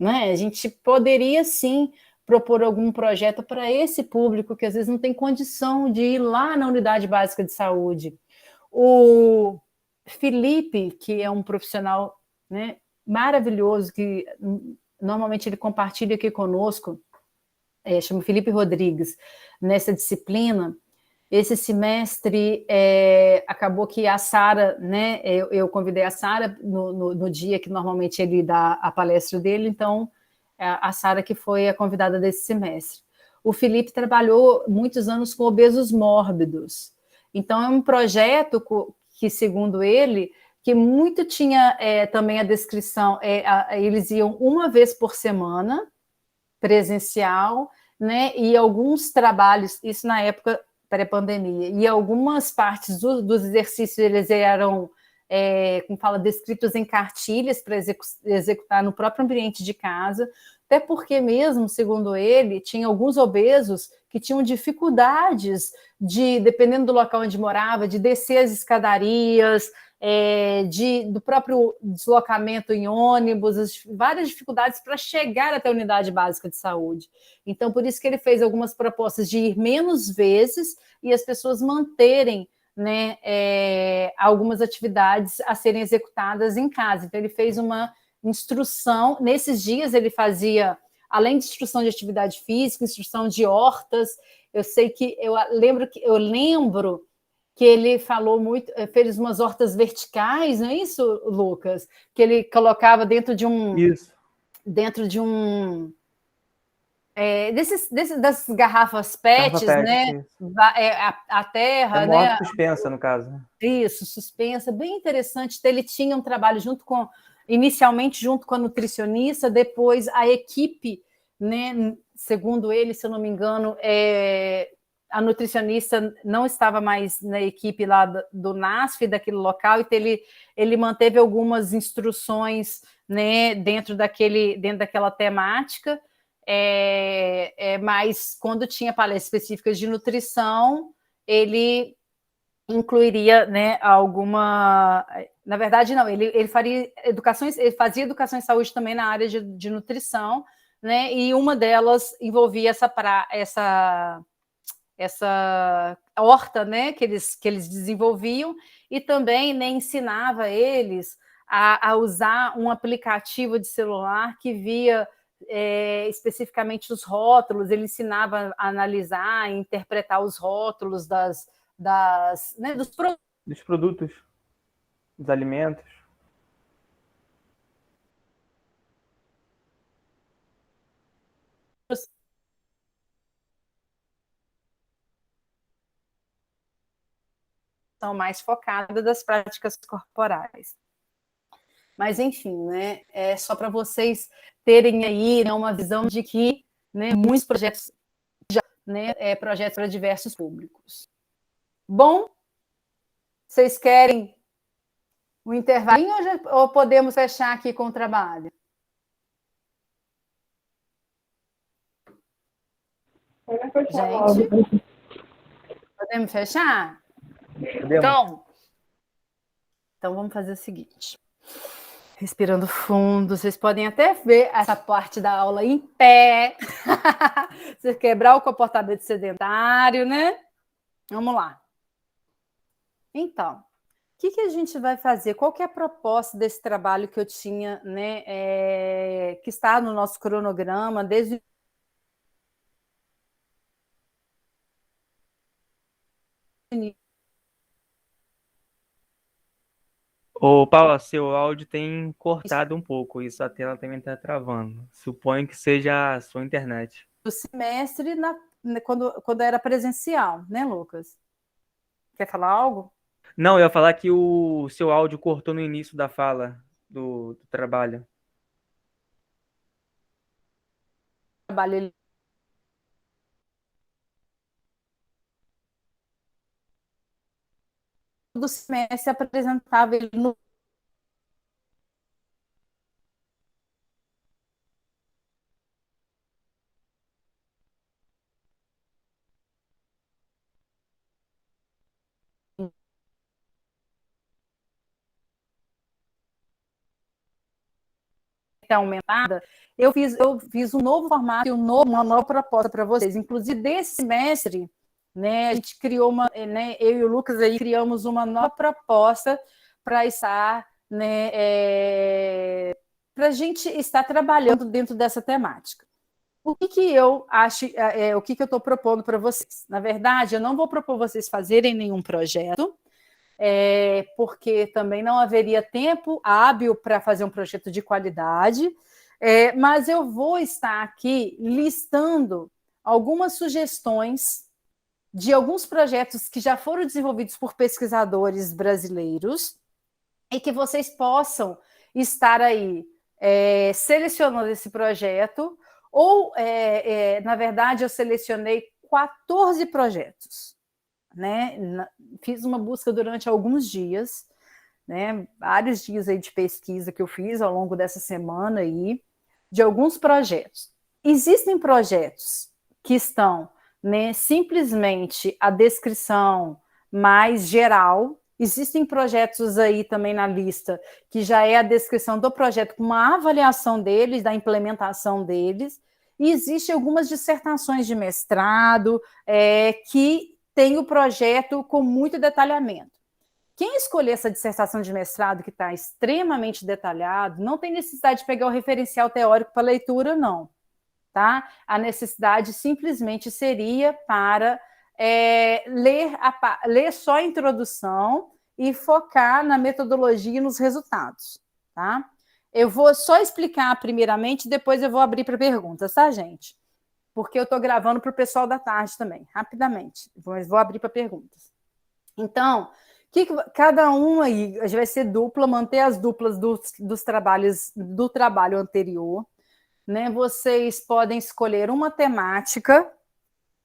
Né? A gente poderia, sim, propor algum projeto para esse público que às vezes não tem condição de ir lá na unidade básica de saúde. O Felipe, que é um profissional, né, maravilhoso, que normalmente ele compartilha aqui conosco, chama Felipe Rodrigues, nessa disciplina. Esse semestre, acabou que a Sara, né, eu convidei a Sara no dia que normalmente ele dá a palestra dele, então a Sara que foi a convidada desse semestre. O Felipe trabalhou muitos anos com obesos mórbidos, então é um projeto que, segundo ele, que muito tinha também a descrição, eles iam uma vez por semana, presencial, né, e alguns trabalhos, isso na época pré-pandemia, e algumas partes dos exercícios eles eram, como fala, descritos em cartilhas para executar no próprio ambiente de casa, até porque mesmo, segundo ele, tinha alguns obesos que tinham dificuldades dependendo do local onde morava, de descer as escadarias, do próprio deslocamento em ônibus, várias dificuldades para chegar até a unidade básica de saúde. Então, por isso que ele fez algumas propostas de ir menos vezes e as pessoas manterem, né, algumas atividades a serem executadas em casa. Então, ele fez uma instrução. Nesses dias, ele fazia, além de instrução de atividade física, instrução de hortas. Eu lembro que ele falou muito, fez umas hortas verticais, não é isso, Lucas? Que ele colocava dentro de um... Isso. Dentro de um... dessas garrafas PETs, né? A terra, uma horta, né? suspensa, no caso. Isso, suspensa, bem interessante. Então, ele tinha um trabalho inicialmente junto com a nutricionista, depois a equipe, né? Segundo ele, se eu não me engano, a nutricionista não estava mais na equipe lá do NASF, daquele local, então ele manteve algumas instruções, né, dentro daquela temática, mas quando tinha palestras específicas de nutrição, ele incluiria, né, alguma... Na verdade, não, ele fazia educação em saúde também na área de nutrição, né, e uma delas envolvia essa horta, né, que eles desenvolviam, e também, né, ensinava eles a usar um aplicativo de celular que via especificamente os rótulos. Ele ensinava a analisar e interpretar os rótulos né, dos produtos, dos alimentos. Mais focada das práticas corporais. Mas, enfim, né, é só para vocês terem aí, né, uma visão de que, né, muitos projetos, né, projetos para diversos públicos. Bom, vocês querem um intervalinho ou podemos fechar aqui com o trabalho? Gente, podemos fechar? Então vamos fazer o seguinte. Respirando fundo, vocês podem até ver essa parte da aula em pé. Você quebrar o comportamento sedentário, né? Vamos lá. Então, o que a gente vai fazer? Qual que é a proposta desse trabalho que eu tinha, né? Que está no nosso cronograma desde o início. Ô, Paula, seu áudio tem cortado um pouco, isso a tela também está travando. Suponho que seja a sua internet. Do semestre, quando era presencial, né, Lucas? Quer falar algo? Não, eu ia falar que o seu áudio cortou no início da fala do trabalho. Trabalho do semestre apresentava ele no aumentada, eu fiz um novo formato e uma nova proposta para vocês. Inclusive, desse semestre, né, a gente criou né, eu e o Lucas aí criamos uma nova proposta para estar, né, para a gente estar trabalhando dentro dessa temática. O que eu acho, o que eu estou propondo para vocês? Na verdade, eu não vou propor vocês fazerem nenhum projeto, porque também não haveria tempo hábil para fazer um projeto de qualidade, mas eu vou estar aqui listando algumas sugestões de alguns projetos que já foram desenvolvidos por pesquisadores brasileiros e que vocês possam estar aí selecionando esse projeto, ou, na verdade, eu selecionei 14 projetos, né? Fiz uma busca durante alguns dias, né? Vários dias aí de pesquisa que eu fiz ao longo dessa semana aí, de alguns projetos. Existem projetos que estão, né, simplesmente a descrição mais geral. Existem projetos aí também na lista que já é a descrição do projeto com uma avaliação deles, da implementação deles, e existem algumas dissertações de mestrado que tem o projeto com muito detalhamento. Quem escolher essa dissertação de mestrado que está extremamente detalhado, não tem necessidade de pegar o referencial teórico para leitura, não. Tá? A necessidade simplesmente seria para ler só a introdução e focar na metodologia e nos resultados. Tá? Eu vou só explicar primeiramente, depois eu vou abrir para perguntas, tá, gente? Porque eu estou gravando para o pessoal da tarde também, rapidamente, mas vou abrir para perguntas. Então, cada um aí vai ser dupla, manter as duplas dos trabalhos do trabalho anterior, né? Vocês podem escolher uma temática.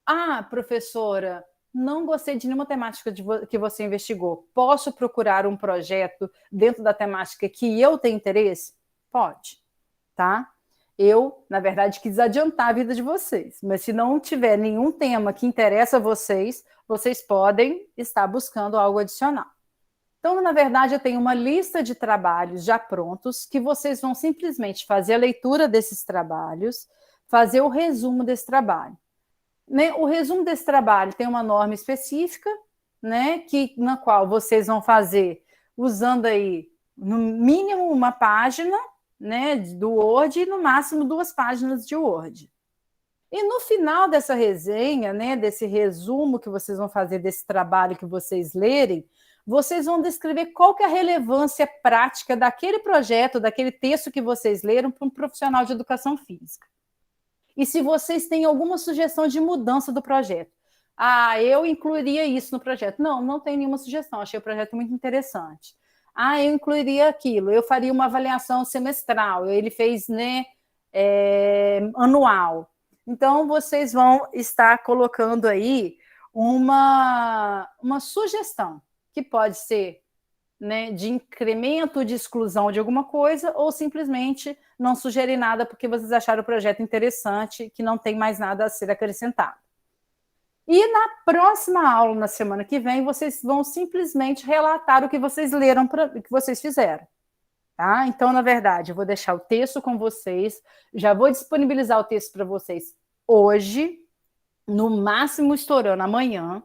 Ah, professora, não gostei de nenhuma temática que você investigou. Posso procurar um projeto dentro da temática que eu tenho interesse? Pode, tá? Eu, na verdade, quis adiantar a vida de vocês, mas se não tiver nenhum tema que interessa a vocês, vocês podem estar buscando algo adicional. Então, na verdade, eu tenho uma lista de trabalhos já prontos que vocês vão simplesmente fazer a leitura desses trabalhos, fazer o resumo desse trabalho. Né? O resumo desse trabalho tem uma norma específica, né, na qual vocês vão fazer usando aí, no mínimo, uma página, né, do Word e, no máximo, 2 páginas de Word. E no final dessa resenha, né, desse resumo que vocês vão fazer desse trabalho que vocês lerem, vocês vão descrever qual que é a relevância prática daquele projeto, daquele texto que vocês leram para um profissional de educação física. E se vocês têm alguma sugestão de mudança do projeto. Ah, eu incluiria isso no projeto. Não, não tem nenhuma sugestão, achei o projeto muito interessante. Ah, eu incluiria aquilo, eu faria uma avaliação semestral, ele fez, né, anual. Então, vocês vão estar colocando aí uma sugestão, que pode ser, né, de incremento, de exclusão de alguma coisa, ou simplesmente não sugerir nada porque vocês acharam o projeto interessante, que não tem mais nada a ser acrescentado. E na próxima aula, na semana que vem, vocês vão simplesmente relatar o que vocês leram, o que vocês fizeram. Tá? Então, na verdade, eu vou deixar o texto com vocês, já vou disponibilizar o texto para vocês hoje, no máximo estourando amanhã.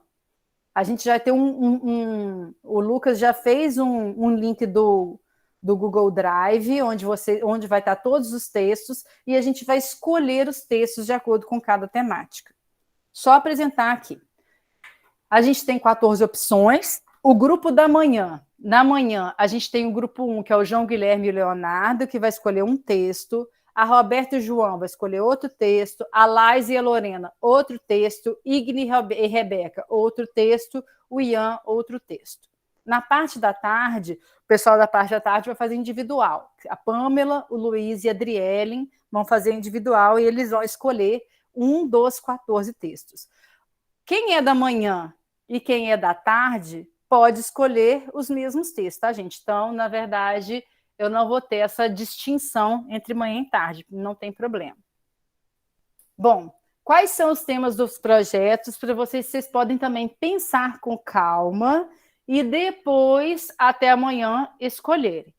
A gente já tem o Lucas já fez um link do Google Drive, onde vai estar todos os textos, e a gente vai escolher os textos de acordo com cada temática. Só apresentar aqui. A gente tem 14 opções. O grupo da manhã. Na manhã, a gente tem o grupo 1, que é o João Guilherme e o Leonardo, que vai escolher um texto. A Roberta e o João vai escolher outro texto. A Laís e a Lorena, outro texto. Igni e Rebeca, outro texto. O Ian, outro texto. Na parte da tarde, o pessoal da parte da tarde vai fazer individual. A Pâmela, o Luiz e a Adrielen vão fazer individual e eles vão escolher um dos 14 textos. Quem é da manhã e quem é da tarde pode escolher os mesmos textos, tá, gente? Então, na verdade, eu não vou ter essa distinção entre manhã e tarde, não tem problema. Bom, quais são os temas dos projetos para vocês podem também pensar com calma e depois, até amanhã, escolherem.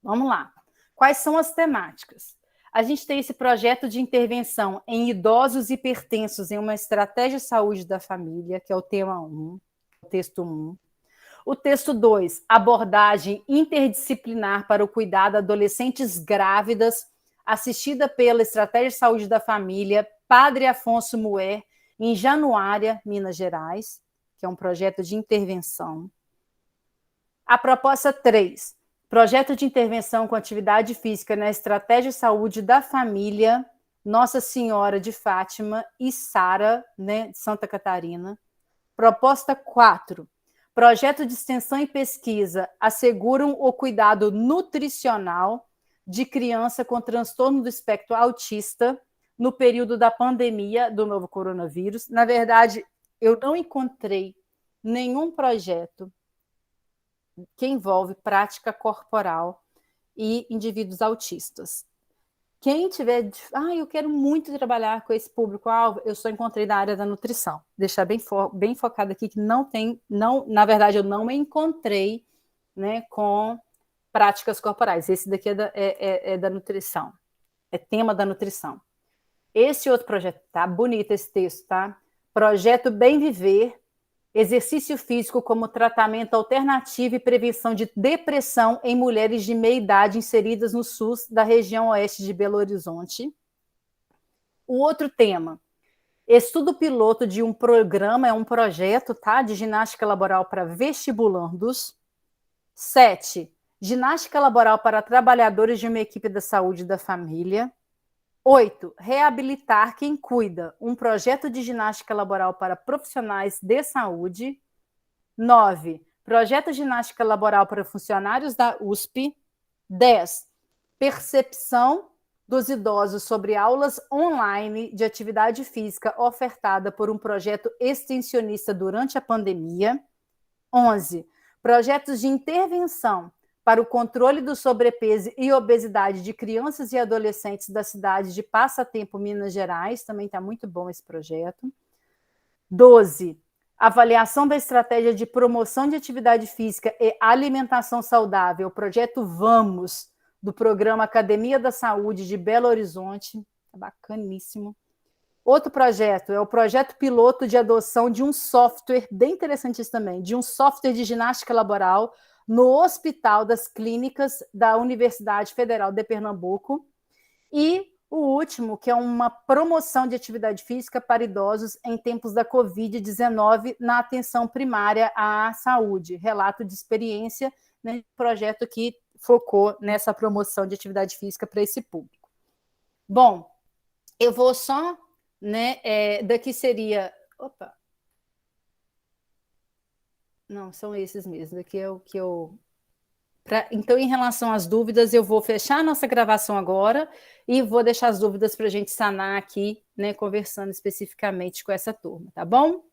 Vamos lá. Quais são as temáticas? A gente tem esse projeto de intervenção em idosos hipertensos em uma estratégia de saúde da família, que é o tema 1, o texto 1. O texto 2, abordagem interdisciplinar para o cuidado de adolescentes grávidas, assistida pela Estratégia de Saúde da Família, Padre Afonso Muer, em Januária, Minas Gerais, que é um projeto de intervenção. A proposta 3, projeto de intervenção com atividade física na Estratégia de Saúde da Família, Nossa Senhora de Fátima e Sara, né, de Santa Catarina. Proposta 4, projeto de extensão e pesquisa asseguram o cuidado nutricional de criança com transtorno do espectro autista no período da pandemia do novo coronavírus. Na verdade, eu não encontrei nenhum projeto que envolve prática corporal e indivíduos autistas. Quem tiver, eu quero muito trabalhar com esse público-alvo, eu só encontrei na área da nutrição. Deixar bem focado aqui que na verdade, eu não encontrei, né, com práticas corporais. Esse daqui é da nutrição, é tema da nutrição. Esse outro projeto, tá bonito esse texto, tá? Projeto Bem Viver, exercício físico como tratamento alternativo e prevenção de depressão em mulheres de meia idade inseridas no SUS da região oeste de Belo Horizonte. O outro tema, estudo piloto de um programa, é um projeto, tá, de ginástica laboral para vestibulandos. 7, ginástica laboral para trabalhadores de uma equipe da saúde da família. 8, reabilitar quem cuida, um projeto de ginástica laboral para profissionais de saúde. 9, projeto de ginástica laboral para funcionários da USP. 10, percepção dos idosos sobre aulas online de atividade física ofertada por um projeto extensionista durante a pandemia. 11, projetos de intervenção para o controle do sobrepeso e obesidade de crianças e adolescentes da cidade de Passatempo, Minas Gerais. Também está muito bom esse projeto. 12, avaliação da estratégia de promoção de atividade física e alimentação saudável, o projeto Vamos, do programa Academia da Saúde de Belo Horizonte. É bacaníssimo. Outro projeto é o projeto piloto de adoção de um software, bem interessante isso também, de um software de ginástica laboral no Hospital das Clínicas da Universidade Federal de Pernambuco. E o último, que é uma promoção de atividade física para idosos em tempos da Covid-19 na atenção primária à saúde. Relato de experiência, né, projeto que focou nessa promoção de atividade física para esse público. Bom, eu vou só, né, daqui seria... Opa! Não, são esses mesmo. Daqui é o que eu... Então, em relação às dúvidas, eu vou fechar a nossa gravação agora e vou deixar as dúvidas para a gente sanar aqui, né, conversando especificamente com essa turma, tá bom?